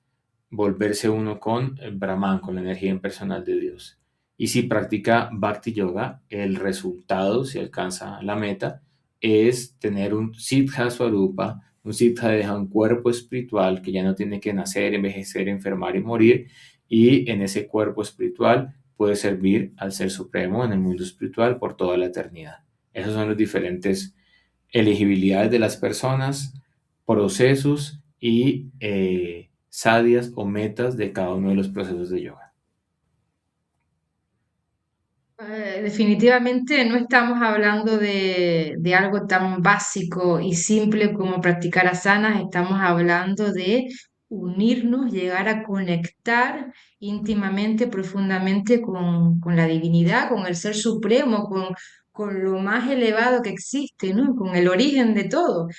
volverse uno con el Brahman, con la energía impersonal de Dios. Y si practica Bhakti Yoga, el resultado, si alcanza la meta, es tener un Siddha Swarupa, un Siddha deja un cuerpo espiritual que ya no tiene que nacer, envejecer, enfermar y morir, y en ese cuerpo espiritual puede servir al Ser Supremo en el mundo espiritual por toda la eternidad. Esas son las diferentes elegibilidades de las personas, procesos y sadhyas o metas de cada uno de los procesos de yoga. Definitivamente no estamos hablando de algo tan básico y simple como practicar asanas, estamos hablando de unirnos, llegar a conectar íntimamente, profundamente con la divinidad, con el ser supremo, con lo más elevado que existe, ¿no? Con el origen de todo. O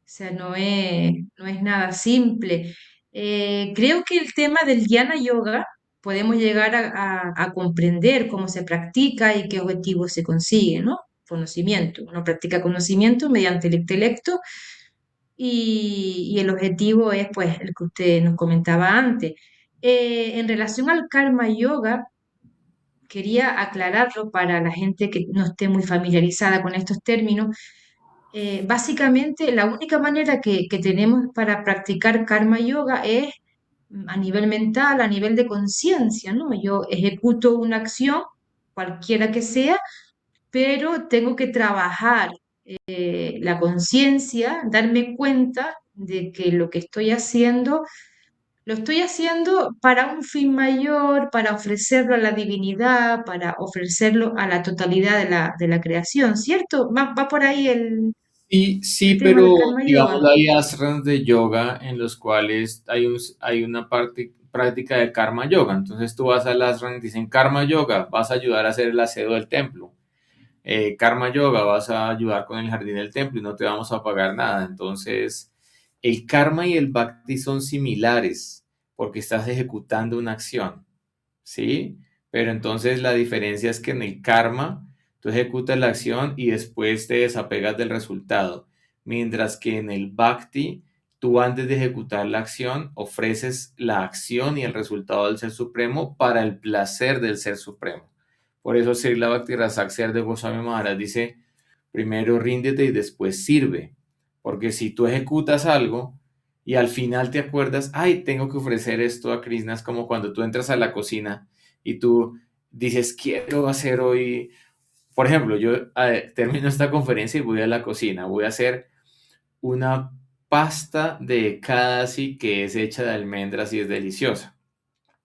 sea, no es nada simple. Creo que el tema del Jnana Yoga podemos llegar a comprender cómo se practica y qué objetivos se consigue, ¿no? Conocimiento. Uno practica conocimiento mediante el intelecto y el objetivo es, pues, el que usted nos comentaba antes. En relación al Karma Yoga, quería aclararlo para la gente que no esté muy familiarizada con estos términos. Básicamente, la única manera que tenemos para practicar karma yoga es a nivel mental, a nivel de conciencia, ¿no? Yo ejecuto una acción, cualquiera que sea, pero tengo que trabajar la conciencia, darme cuenta de que lo que estoy haciendo, lo estoy haciendo para un fin mayor, para ofrecerlo a la divinidad, para ofrecerlo a la totalidad de la creación, ¿cierto? Va por ahí Y sí, el tema pero del karma digamos yoga. hay ashrams de yoga en los cuales hay una parte práctica de karma yoga. Entonces tú vas al ashram y dicen karma yoga, vas a ayudar a hacer el aseo del templo. Karma yoga, vas a ayudar con el jardín del templo y no te vamos a pagar nada. Entonces, el karma y el bhakti son similares porque estás ejecutando una acción. ¿Sí? Pero entonces la diferencia es que en el karma tú ejecutas la acción y después te desapegas del resultado, mientras que en el bhakti tú antes de ejecutar la acción ofreces la acción y el resultado del Ser Supremo para el placer del Ser Supremo. Por eso Srila Bhakti-Rasak de Goswami Maharaj dice, primero ríndete y después sirve, porque si tú ejecutas algo, y al final te acuerdas, ay, tengo que ofrecer esto a Krishna. Es como cuando tú entras a la cocina y tú dices, quiero hacer hoy, por ejemplo, yo termino esta conferencia y voy a la cocina, voy a hacer una pasta de kadasi que es hecha de almendras y es deliciosa.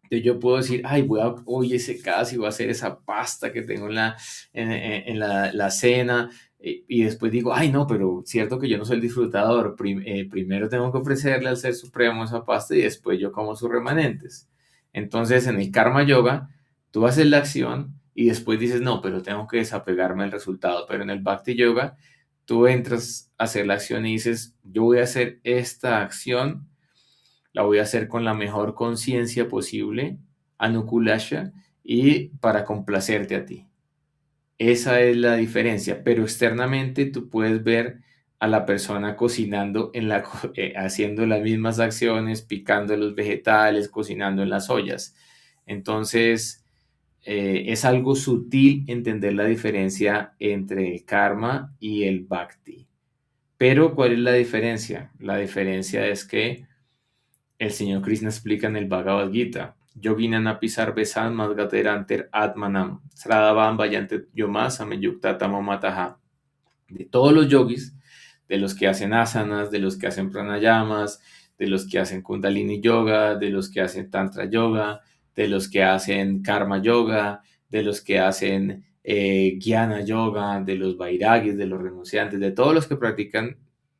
Entonces yo puedo decir, ay, hoy ese kadasi, voy a hacer esa pasta que tengo la cena, y después digo, ay, no, pero cierto que yo no soy el disfrutador. Primero tengo que ofrecerle al Ser Supremo esa pasta y después yo como sus remanentes. Entonces, en el Karma Yoga, tú haces la acción y después dices, no, pero tengo que desapegarme del resultado. Pero en el Bhakti Yoga, tú entras a hacer la acción y dices, yo voy a hacer esta acción, la voy a hacer con la mejor conciencia posible, Anukulasha, y para complacerte a ti. Esa es la diferencia, pero externamente tú puedes ver a la persona cocinando haciendo las mismas acciones, picando los vegetales, cocinando en las ollas. Entonces, es algo sutil entender la diferencia entre el karma y el bhakti. Pero, ¿cuál es la diferencia? La diferencia es que el señor Krishna explica en el Bhagavad Gita, Yoginanapi sarvesan madgateranter atmanam, sradavam vayantet yomas ameyuktatamo mataha. De todos los yogis, de los que hacen asanas, de los que hacen pranayamas, de los que hacen kundalini yoga, de los que hacen tantra yoga, de los que hacen karma yoga, de los que hacen jnana yoga, de los vairagis, de los renunciantes, de todos los que practican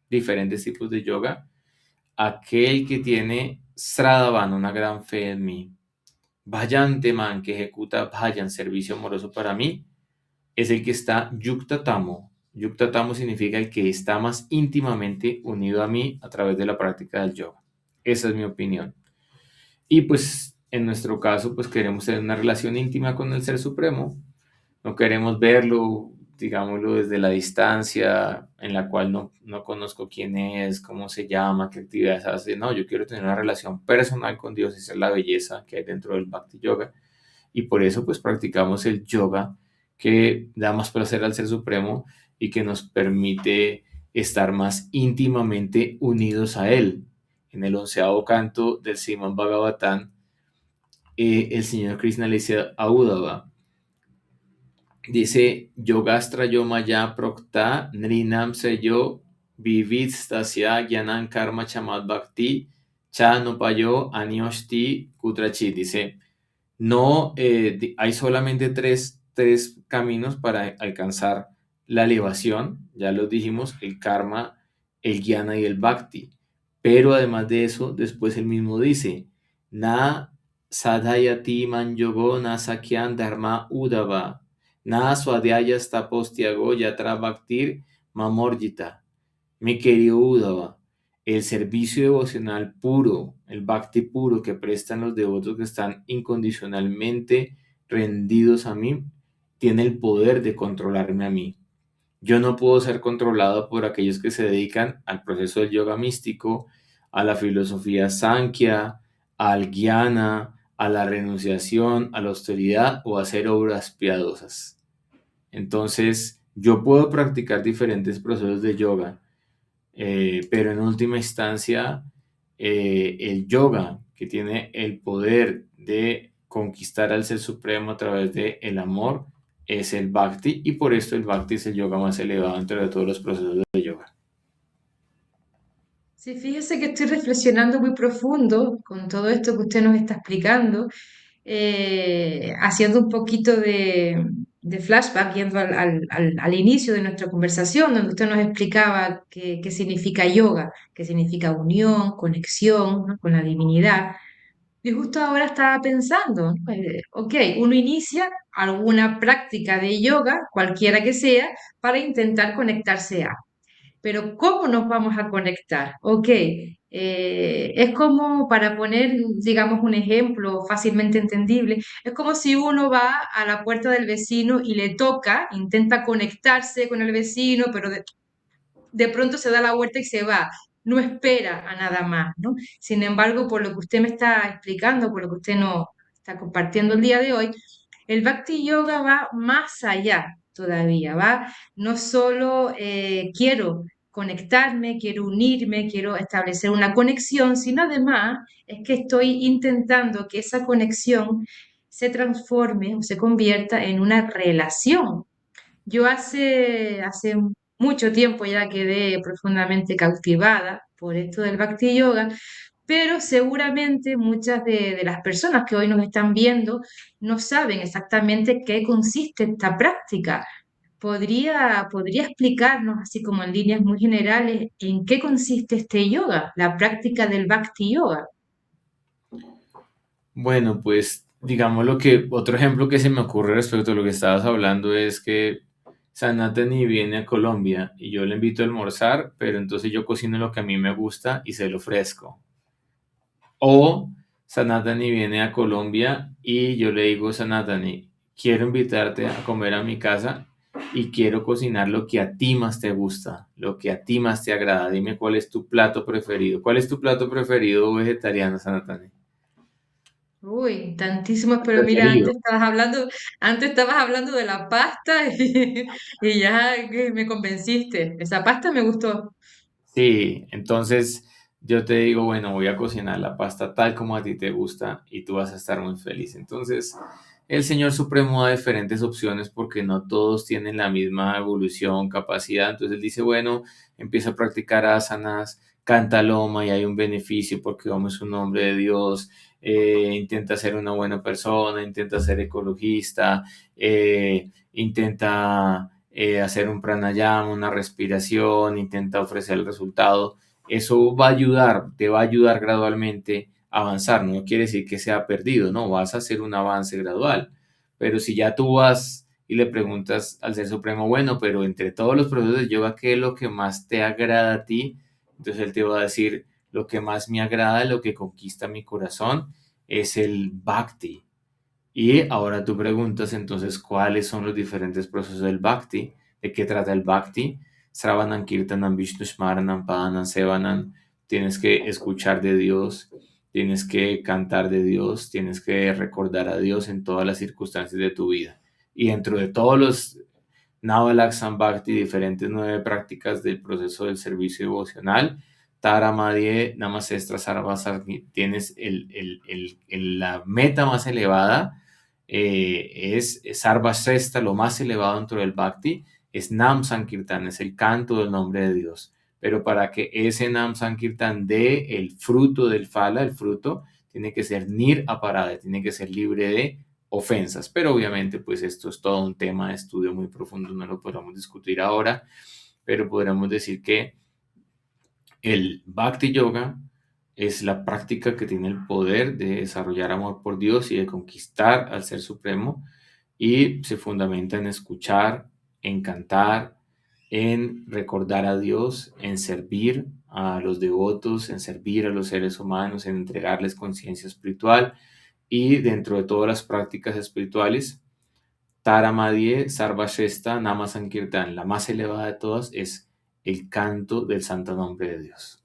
diferentes tipos de yoga, aquel que tiene Sradavan, una gran fe en mí, Bhayante man, que ejecuta Bhajan, servicio amoroso para mí, es el que está Yukta Tamo. Yukta Tamo significa el que está más íntimamente unido a mí a través de la práctica del yoga. Esa es mi opinión. Y pues en nuestro caso, pues queremos tener una relación íntima con el Ser Supremo. No queremos verlo, digámoslo, desde la distancia, en la cual no conozco quién es, cómo se llama, qué actividades hace. No, yo quiero tener una relación personal con Dios. Esa es la belleza que hay dentro del Bhakti Yoga. Y por eso pues practicamos el yoga que da más placer al Ser Supremo y que nos permite estar más íntimamente unidos a Él. En el 11º canto del Srimad Bhagavatam, el Señor Krishna le dice a Uddhava, dice, Yogastra Yomaya Prokta Nrinam Seyo Vivid Stasya Gyanan Karma Chamat Bhakti Cha Nopayo Anyoshti Kutrachi. Dice, no, hay solamente tres caminos para alcanzar la elevación, ya lo dijimos, el karma, el jnana y el bhakti. Pero además de eso, después él mismo dice, na sadhayati man yogo na sakyan dharma udava, na swadhyaya tapostiago yatra bhaktir mamorjita. Mi querido Uddhava, el servicio devocional puro, el bhakti puro que prestan los devotos que están incondicionalmente rendidos a mí, tiene el poder de controlarme a mí. Yo no puedo ser controlado por aquellos que se dedican al proceso del yoga místico, a la filosofía Sankhya, al jnana, a la renunciación, a la austeridad o a hacer obras piadosas. Entonces, yo puedo practicar diferentes procesos de yoga, pero en última instancia, el yoga, que tiene el poder de conquistar al Ser Supremo a través del amor, es el Bhakti, y por esto el Bhakti es el yoga más elevado entre todos los procesos de yoga. Sí, fíjese que estoy reflexionando muy profundo con todo esto que usted nos está explicando, haciendo un poquito de flashback, yendo al inicio de nuestra conversación, donde usted nos explicaba qué significa yoga, qué significa unión, conexión, ¿no?, con la divinidad. Y justo ahora estaba pensando, ¿no? Ok, uno inicia alguna práctica de yoga, cualquiera que sea, para intentar conectarse a. Pero ¿cómo nos vamos a conectar? Ok, es como para poner, digamos, un ejemplo fácilmente entendible, es como si uno va a la puerta del vecino y le toca, intenta conectarse con el vecino, pero de pronto se da la vuelta y se va, no espera a nada más, ¿no? Sin embargo, por lo que usted me está explicando, por lo que usted nos está compartiendo el día de hoy, el Bhakti Yoga va más allá todavía, va no solo quiero conectarme, quiero unirme, quiero establecer una conexión, sino además es que estoy intentando que esa conexión se transforme o se convierta en una relación. Yo hace mucho tiempo ya quedé profundamente cautivada por esto del Bhakti Yoga, pero seguramente muchas de las personas que hoy nos están viendo no saben exactamente qué consiste esta práctica. ¿Podría explicarnos, así como en líneas muy generales, en qué consiste este yoga, la práctica del Bhakti Yoga? Bueno, pues digamos lo que otro ejemplo que se me ocurre respecto a lo que estabas hablando es que Sanatani viene a Colombia y yo le invito a almorzar, pero entonces yo cocino lo que a mí me gusta y se lo ofrezco. O Sanatani viene a Colombia y yo le digo, Sanatani, quiero invitarte a comer a mi casa y quiero cocinar lo que a ti más te gusta, lo que a ti más te agrada. Dime cuál es tu plato preferido. ¿Cuál es tu plato preferido vegetariano, Sanatani? Uy, tantísimos, pero mira, Preferido. antes estabas hablando de la pasta y ya que me convenciste. Esa pasta me gustó. Sí, entonces yo te digo, bueno, voy a cocinar la pasta tal como a ti te gusta y tú vas a estar muy feliz. Entonces, el Señor Supremo da diferentes opciones porque no todos tienen la misma evolución, capacidad. Entonces él dice, bueno, empieza a practicar asanas, canta loma y hay un beneficio porque Om es un nombre de Dios. Intenta ser una buena persona, intenta ser ecologista, intenta hacer un pranayama, una respiración, intenta ofrecer el resultado. Eso va a ayudar, te va a ayudar gradualmente a avanzar. No quiere decir que sea perdido, no, vas a hacer un avance gradual. Pero si ya tú vas y le preguntas al Ser Supremo, bueno, pero entre todos los procesos de yoga, ¿qué es lo que más te agrada a ti? Entonces él te va a decir lo que más me agrada, lo que conquista mi corazón, es el bhakti. Y ahora tú preguntas entonces cuáles son los diferentes procesos del bhakti, de qué trata el bhakti. Sravanam, Kirtanam, Vishnu Smaranam, Padanam, Sevanam. Tienes que escuchar de Dios, tienes que cantar de Dios, tienes que recordar a Dios en todas las circunstancias de tu vida. Y dentro de todos los Navalaksham Bhakti, diferentes 9 prácticas del proceso del servicio devocional, Tara Madhye Namasestra Sarvasar, tienes la meta más elevada, es Sarva Sresta, lo más elevado dentro del Bhakti, es Nam Sankirtan, es el canto del nombre de Dios. Pero para que ese Nam Sankirtan dé el fruto del Phala, el fruto, tiene que ser Nir Aparada, tiene que ser libre de ofensas. Pero obviamente, pues esto es todo un tema de estudio muy profundo, no lo podemos discutir ahora, pero podríamos decir que el Bhakti Yoga es la práctica que tiene el poder de desarrollar amor por Dios y de conquistar al Ser Supremo, y se fundamenta en escuchar, en cantar, en recordar a Dios, en servir a los devotos, en servir a los seres humanos, en entregarles conciencia espiritual. Y dentro de todas las prácticas espirituales, Taramadie Sarvashesta Nama Sankirtan, la más elevada de todas, es el canto del santo nombre de Dios.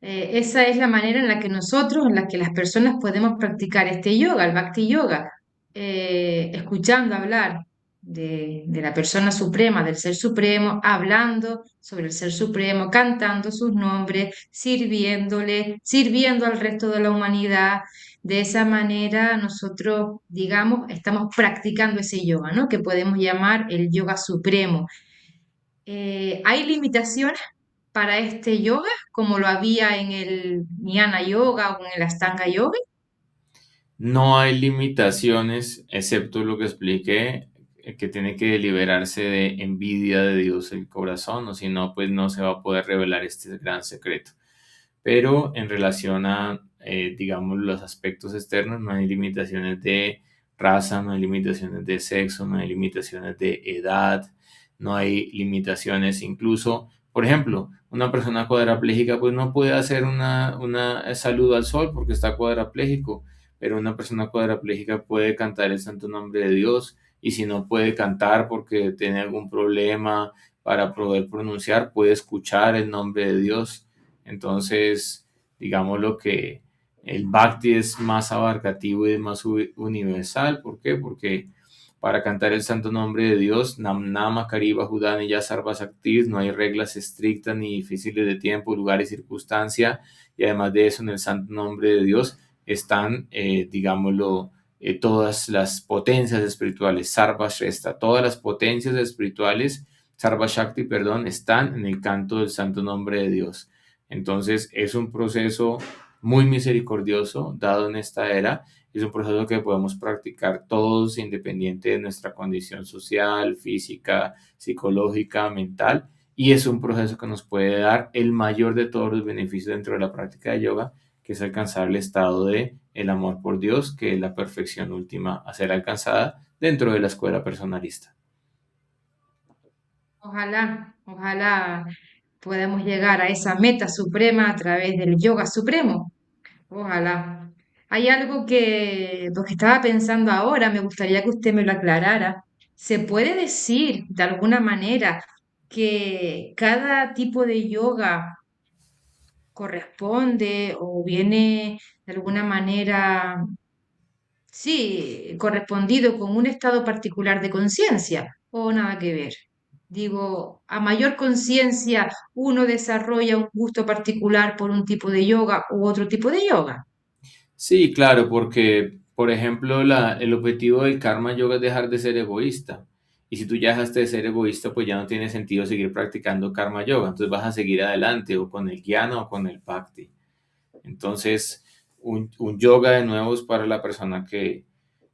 Esa es la manera en la que nosotros, en la que las personas podemos practicar este yoga, el Bhakti Yoga, escuchando hablar de la persona suprema, del Ser Supremo, hablando sobre el Ser Supremo, cantando sus nombres, sirviéndole, sirviendo al resto de la humanidad. De esa manera nosotros, digamos, estamos practicando ese yoga, ¿no? Que podemos llamar el yoga supremo. ¿Hay limitaciones para este yoga como lo había en el Jnana Yoga o en el Astanga Yoga? No hay limitaciones, excepto lo que expliqué, que tiene que liberarse de envidia de Dios el corazón, o si no, pues no se va a poder revelar este gran secreto. Pero en relación a, digamos, los aspectos externos, no hay limitaciones de raza, no hay limitaciones de sexo, no hay limitaciones de edad, no hay limitaciones incluso, por ejemplo, una persona cuadraplégica pues no puede hacer una saludo al sol porque está cuadraplégico, pero una persona cuadraplégica puede cantar el santo nombre de Dios, y si no puede cantar porque tiene algún problema para poder pronunciar, puede escuchar el nombre de Dios. Entonces, digamos lo que el Bhakti es más abarcativo y es más universal. ¿Por qué? Porque para cantar el santo nombre de Dios, Nam Nama Kariba Judani Ya Sarvas Activis, no hay reglas estrictas ni difíciles de tiempo, lugar y circunstancia. Y además de eso, en el santo nombre de Dios están, digámoslo, todas las potencias espirituales, Sarva Shrestha, todas las potencias espirituales, Sarva Shakti, perdón, están en el canto del santo nombre de Dios. Entonces es un proceso muy misericordioso dado en esta era. Es un proceso que podemos practicar todos independiente de nuestra condición social, física, psicológica, mental. Y es un proceso que nos puede dar el mayor de todos los beneficios dentro de la práctica de yoga, que es alcanzar el estado de el amor por Dios, que es la perfección última a ser alcanzada dentro de la escuela personalista. Ojalá, ojalá podamos llegar a esa meta suprema a través del yoga supremo. Ojalá. Hay algo que, lo que estaba pensando ahora, me gustaría que usted me lo aclarara. ¿Se puede decir de alguna manera que cada tipo de yoga corresponde o viene de alguna manera, sí, correspondido con un estado particular de conciencia o nada que ver? Digo, a mayor conciencia uno desarrolla un gusto particular por un tipo de yoga u otro tipo de yoga. Sí, claro, porque, por ejemplo, el objetivo del karma yoga es dejar de ser egoísta. Y si tú ya dejaste de ser egoísta, pues ya no tiene sentido seguir practicando karma yoga. Entonces vas a seguir adelante o con el jnana o con el bhakti. Entonces, un yoga de nuevo es para la persona que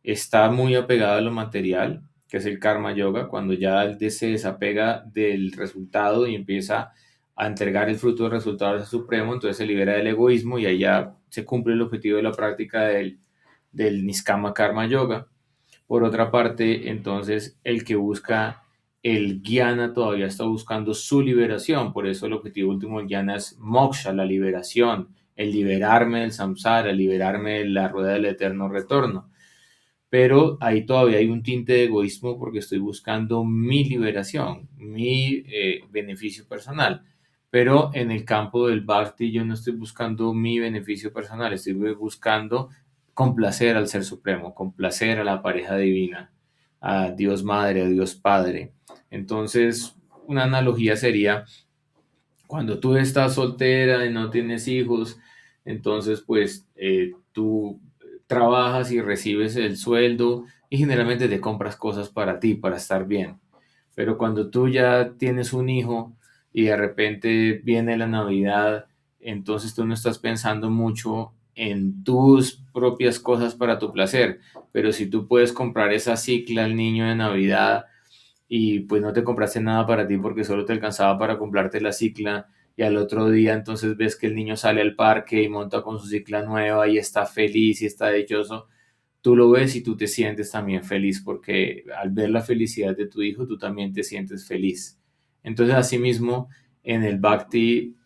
está muy apegada a lo material, que es el karma yoga, cuando ya se desapega del resultado y empieza a entregar el fruto del resultado al Supremo, entonces se libera del egoísmo y ahí ya se cumple el objetivo de la práctica del Niskama Karma Yoga. Por otra parte, entonces, el que busca el jnana todavía está buscando su liberación. Por eso el objetivo último del jnana es moksha, la liberación, el liberarme del samsara, liberarme de la rueda del eterno retorno. Pero ahí todavía hay un tinte de egoísmo porque estoy buscando mi liberación, mi beneficio personal. Pero en el campo del bhakti yo no estoy buscando mi beneficio personal, estoy buscando complacer al Ser Supremo, complacer a la pareja divina, a Dios Madre, a Dios Padre. Entonces, una analogía sería cuando tú estás soltera y no tienes hijos, entonces pues tú trabajas y recibes el sueldo y generalmente te compras cosas para ti, para estar bien. Pero cuando tú ya tienes un hijo y de repente viene la Navidad, entonces tú no estás pensando mucho en tus propias cosas para tu placer. Pero si tú puedes comprar esa cicla al niño de Navidad y pues no te compraste nada para ti porque solo te alcanzaba para comprarte la cicla y al otro día entonces ves que el niño sale al parque y monta con su cicla nueva y está feliz y está dichoso, tú lo ves y tú te sientes también feliz porque al ver la felicidad de tu hijo tú también te sientes feliz. Entonces asimismo en el Bhakti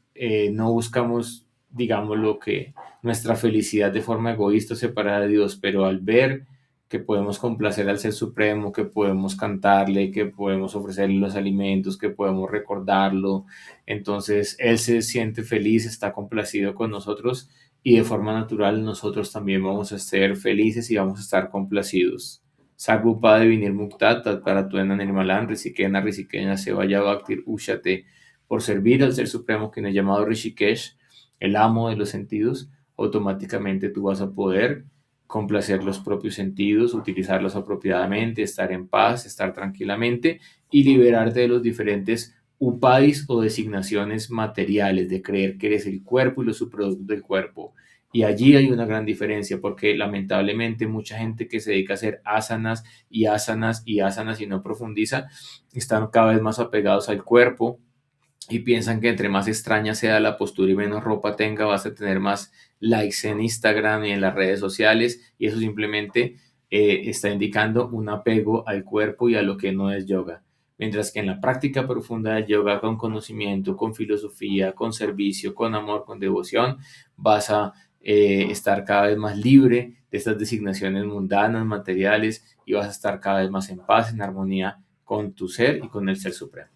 no buscamos, digamos, lo que nuestra felicidad de forma egoísta separada de Dios, pero al ver que podemos complacer al Ser Supremo, que podemos cantarle, que podemos ofrecerle los alimentos, que podemos recordarlo. Entonces Él se siente feliz, está complacido con nosotros y de forma natural nosotros también vamos a ser felices y vamos a estar complacidos. Sagrupa de Vinir Muktat, para tu Nirmalan, Rishikena, Rishikena, se vaya Bhaktir Ushate, por servir al Ser Supremo, quien es llamado Rishikesh, el amo de los sentidos, automáticamente tú vas a poder complacer los propios sentidos, utilizarlos apropiadamente, estar en paz, estar tranquilamente y liberarte de los diferentes upadis o designaciones materiales, de creer que eres el cuerpo y los subproductos del cuerpo. Y allí hay una gran diferencia porque lamentablemente mucha gente que se dedica a hacer asanas y asanas y asanas y no profundiza, están cada vez más apegados al cuerpo, y piensan que entre más extraña sea la postura y menos ropa tenga, vas a tener más likes en Instagram y en las redes sociales, y eso simplemente está indicando un apego al cuerpo y a lo que no es yoga. Mientras que en la práctica profunda del yoga, con conocimiento, con filosofía, con servicio, con amor, con devoción, vas a estar cada vez más libre de estas designaciones mundanas, materiales, y vas a estar cada vez más en paz, en armonía con tu ser y con el Ser Supremo.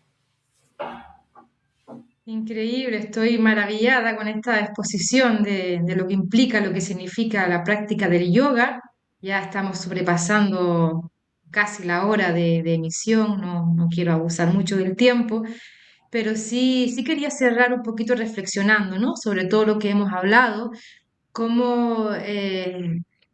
Increíble, estoy maravillada con esta exposición de lo que implica, lo que significa la práctica del yoga. Ya estamos sobrepasando casi la hora de emisión, no quiero abusar mucho del tiempo, pero sí quería cerrar un poquito reflexionando, ¿no? Sobre todo lo que hemos hablado, cómo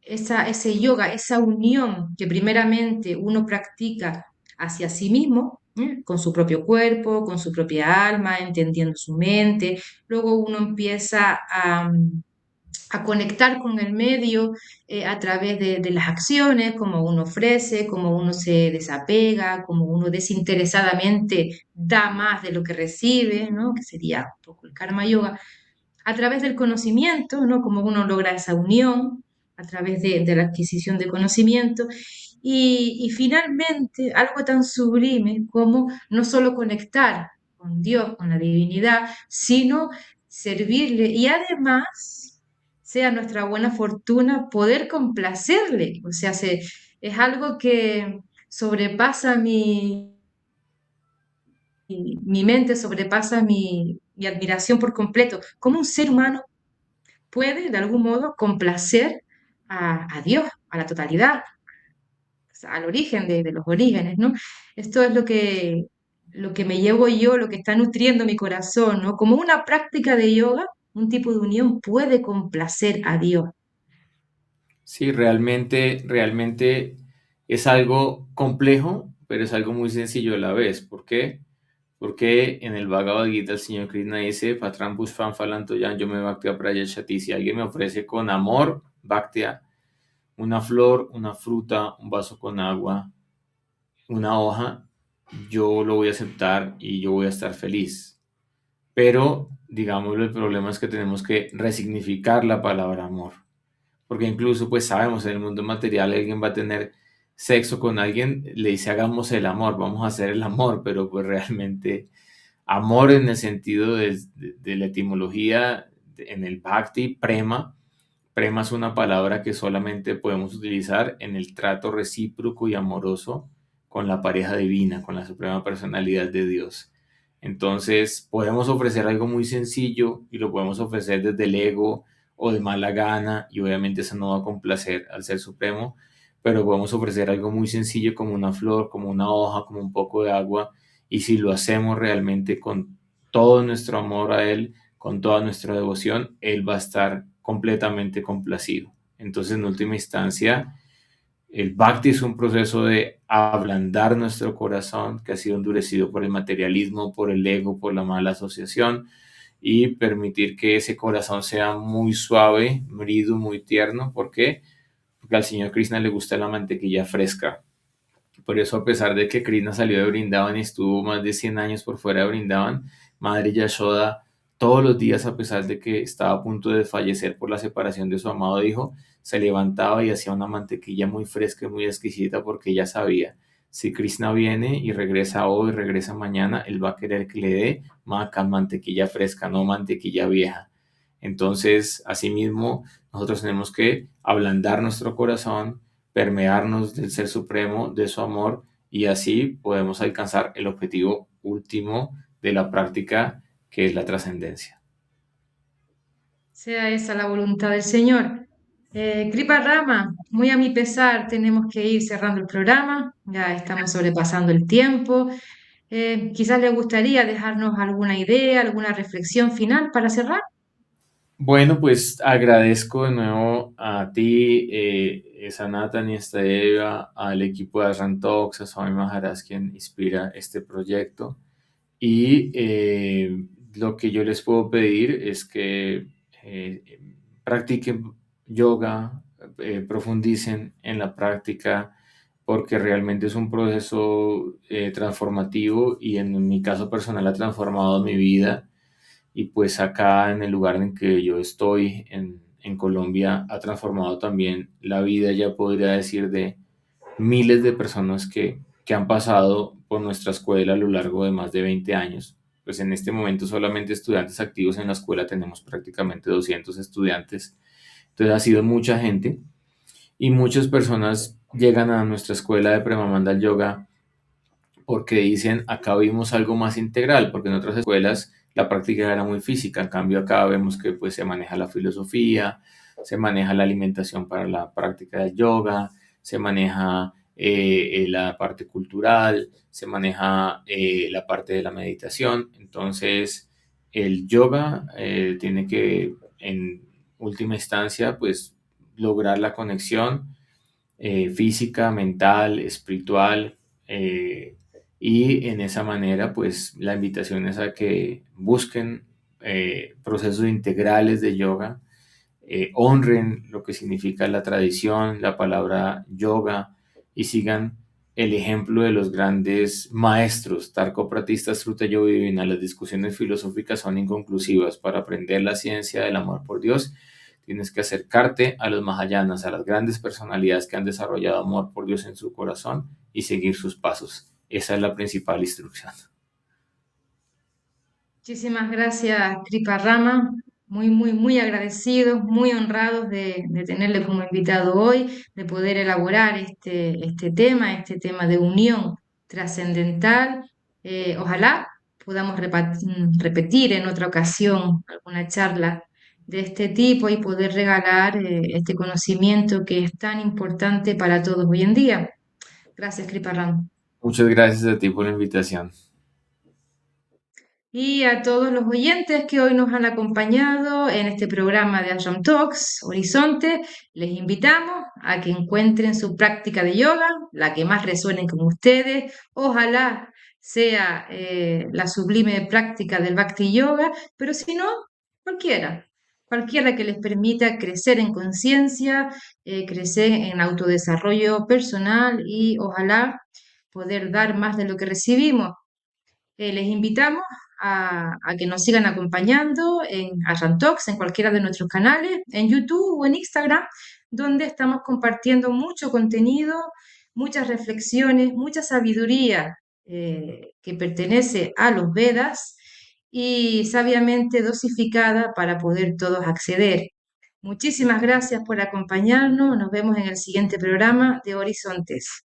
ese yoga, esa unión que primeramente uno practica hacia sí mismo, con su propio cuerpo, con su propia alma, entendiendo su mente, luego uno empieza a conectar con el medio a través de las acciones, como uno ofrece, como uno se desapega, como uno desinteresadamente da más de lo que recibe, ¿no? Que sería un poco el karma yoga a través del conocimiento, ¿no? Como uno logra esa unión, a través de la adquisición de conocimiento. Y finalmente, algo tan sublime como no solo conectar con Dios, con la divinidad, sino servirle y además sea nuestra buena fortuna poder complacerle. O sea, es algo que sobrepasa mi mente, sobrepasa mi admiración por completo. ¿Cómo un ser humano puede de algún modo complacer a Dios, a la totalidad, o sea, al origen de los orígenes, ¿no? Esto es lo que me llevo yo, lo que está nutriendo mi corazón, ¿no? Como una práctica de yoga, un tipo de unión puede complacer a Dios. Sí, realmente es algo complejo, pero es algo muy sencillo a la vez. ¿Por qué? Porque en el Bhagavad Gita el Señor Krishna dice, Patram Pushpam Phalantoyan yo me Bhakti Prayashati. Si alguien me ofrece con amor, Bhaktia, una flor, una fruta, un vaso con agua, una hoja, yo lo voy a aceptar y yo voy a estar feliz. Pero, digámoslo, el problema es que tenemos que resignificar la palabra amor. Porque incluso, pues sabemos, en el mundo material alguien va a tener sexo con alguien, le dice hagamos el amor, vamos a hacer el amor, pero pues realmente amor en el sentido de la etimología, en el bhakti, prema. Prema es una palabra que solamente podemos utilizar en el trato recíproco y amoroso con la pareja divina, con la suprema personalidad de Dios. Entonces, podemos ofrecer algo muy sencillo y lo podemos ofrecer desde el ego o de mala gana, y obviamente eso no va a complacer al Ser Supremo, pero podemos ofrecer algo muy sencillo como una flor, como una hoja, como un poco de agua, y si lo hacemos realmente con todo nuestro amor a Él, con toda nuestra devoción, Él va a estar completamente complacido. Entonces, en última instancia, el bhakti es un proceso de ablandar nuestro corazón que ha sido endurecido por el materialismo, por el ego, por la mala asociación, y permitir que ese corazón sea muy suave, mridu, muy tierno. ¿Por qué? Porque al Señor Krishna le gusta la mantequilla fresca. Por eso, a pesar de que Krishna salió de Brindavan y estuvo más de 100 años por fuera de Brindavan, Madre Yashoda, todos los días, a pesar de que estaba a punto de fallecer por la separación de su amado hijo, se levantaba y hacía una mantequilla muy fresca y muy exquisita, porque ella sabía, si Krishna viene y regresa hoy, regresa mañana, él va a querer que le dé mantequilla fresca, no mantequilla vieja. Entonces, asimismo, nosotros tenemos que ablandar nuestro corazón, permearnos del Ser Supremo, de su amor, y así podemos alcanzar el objetivo último de la práctica, que es la trascendencia. Sea esa la voluntad del Señor. Kripa Rama, muy a mi pesar, tenemos que ir cerrando el programa, ya estamos sobrepasando el tiempo. Quizás le gustaría dejarnos alguna idea, alguna reflexión final para cerrar. Bueno, pues agradezco de nuevo a ti, Sanatan y esta Eva, al equipo de Asran Talks, a Swami Maharaj, quien inspira este proyecto. Y lo que yo les puedo pedir es que practiquen yoga, profundicen en la práctica, porque realmente es un proceso transformativo, y en mi caso personal ha transformado mi vida. Y pues acá en el lugar en que yo estoy, en Colombia, ha transformado también la vida, ya podría decir, de miles de personas que han pasado por nuestra escuela a lo largo de más de 20 años. Pues en este momento solamente estudiantes activos en la escuela tenemos prácticamente 200 estudiantes. Entonces ha sido mucha gente, y muchas personas llegan a nuestra escuela de Premamandal Yoga porque dicen, acá vimos algo más integral, porque en otras escuelas la práctica era muy física. En cambio acá vemos que pues se maneja la filosofía, se maneja la alimentación para la práctica del yoga, se maneja la parte cultural, se maneja la parte de la meditación. Entonces el yoga tiene que, en última instancia, pues lograr la conexión física, mental, espiritual, y en esa manera, pues la invitación es a que busquen procesos integrales de yoga, honren lo que significa la tradición, la palabra yoga, y sigan el ejemplo de los grandes maestros. Tarko Pratista Sruta Yoga Divina. Las discusiones filosóficas son inconclusivas. Para aprender la ciencia del amor por Dios, tienes que acercarte a los Mahayanas, a las grandes personalidades que han desarrollado amor por Dios en su corazón, y seguir sus pasos. Esa es la principal instrucción. Muchísimas gracias, Kripa Rama. Muy, muy, muy agradecidos, muy honrados de tenerle como invitado hoy, de poder elaborar este tema de unión trascendental. Ojalá podamos repetir en otra ocasión alguna charla de este tipo y poder regalar este conocimiento que es tan importante para todos hoy en día. Gracias, Kripa Rama. Muchas gracias a ti por la invitación. Y a todos los oyentes que hoy nos han acompañado en este programa de Ashram Talks, Horizonte, les invitamos a que encuentren su práctica de yoga, la que más resuene con ustedes. Ojalá sea la sublime práctica del Bhakti Yoga, pero si no, cualquiera. Cualquiera que les permita crecer en conciencia, crecer en autodesarrollo personal y ojalá poder dar más de lo que recibimos. Les invitamos a que nos sigan acompañando en Arrantox, en cualquiera de nuestros canales, en YouTube o en Instagram, donde estamos compartiendo mucho contenido, muchas reflexiones, mucha sabiduría que pertenece a los Vedas y sabiamente dosificada para poder todos acceder. Muchísimas gracias por acompañarnos. Nos vemos en el siguiente programa de Horizontes.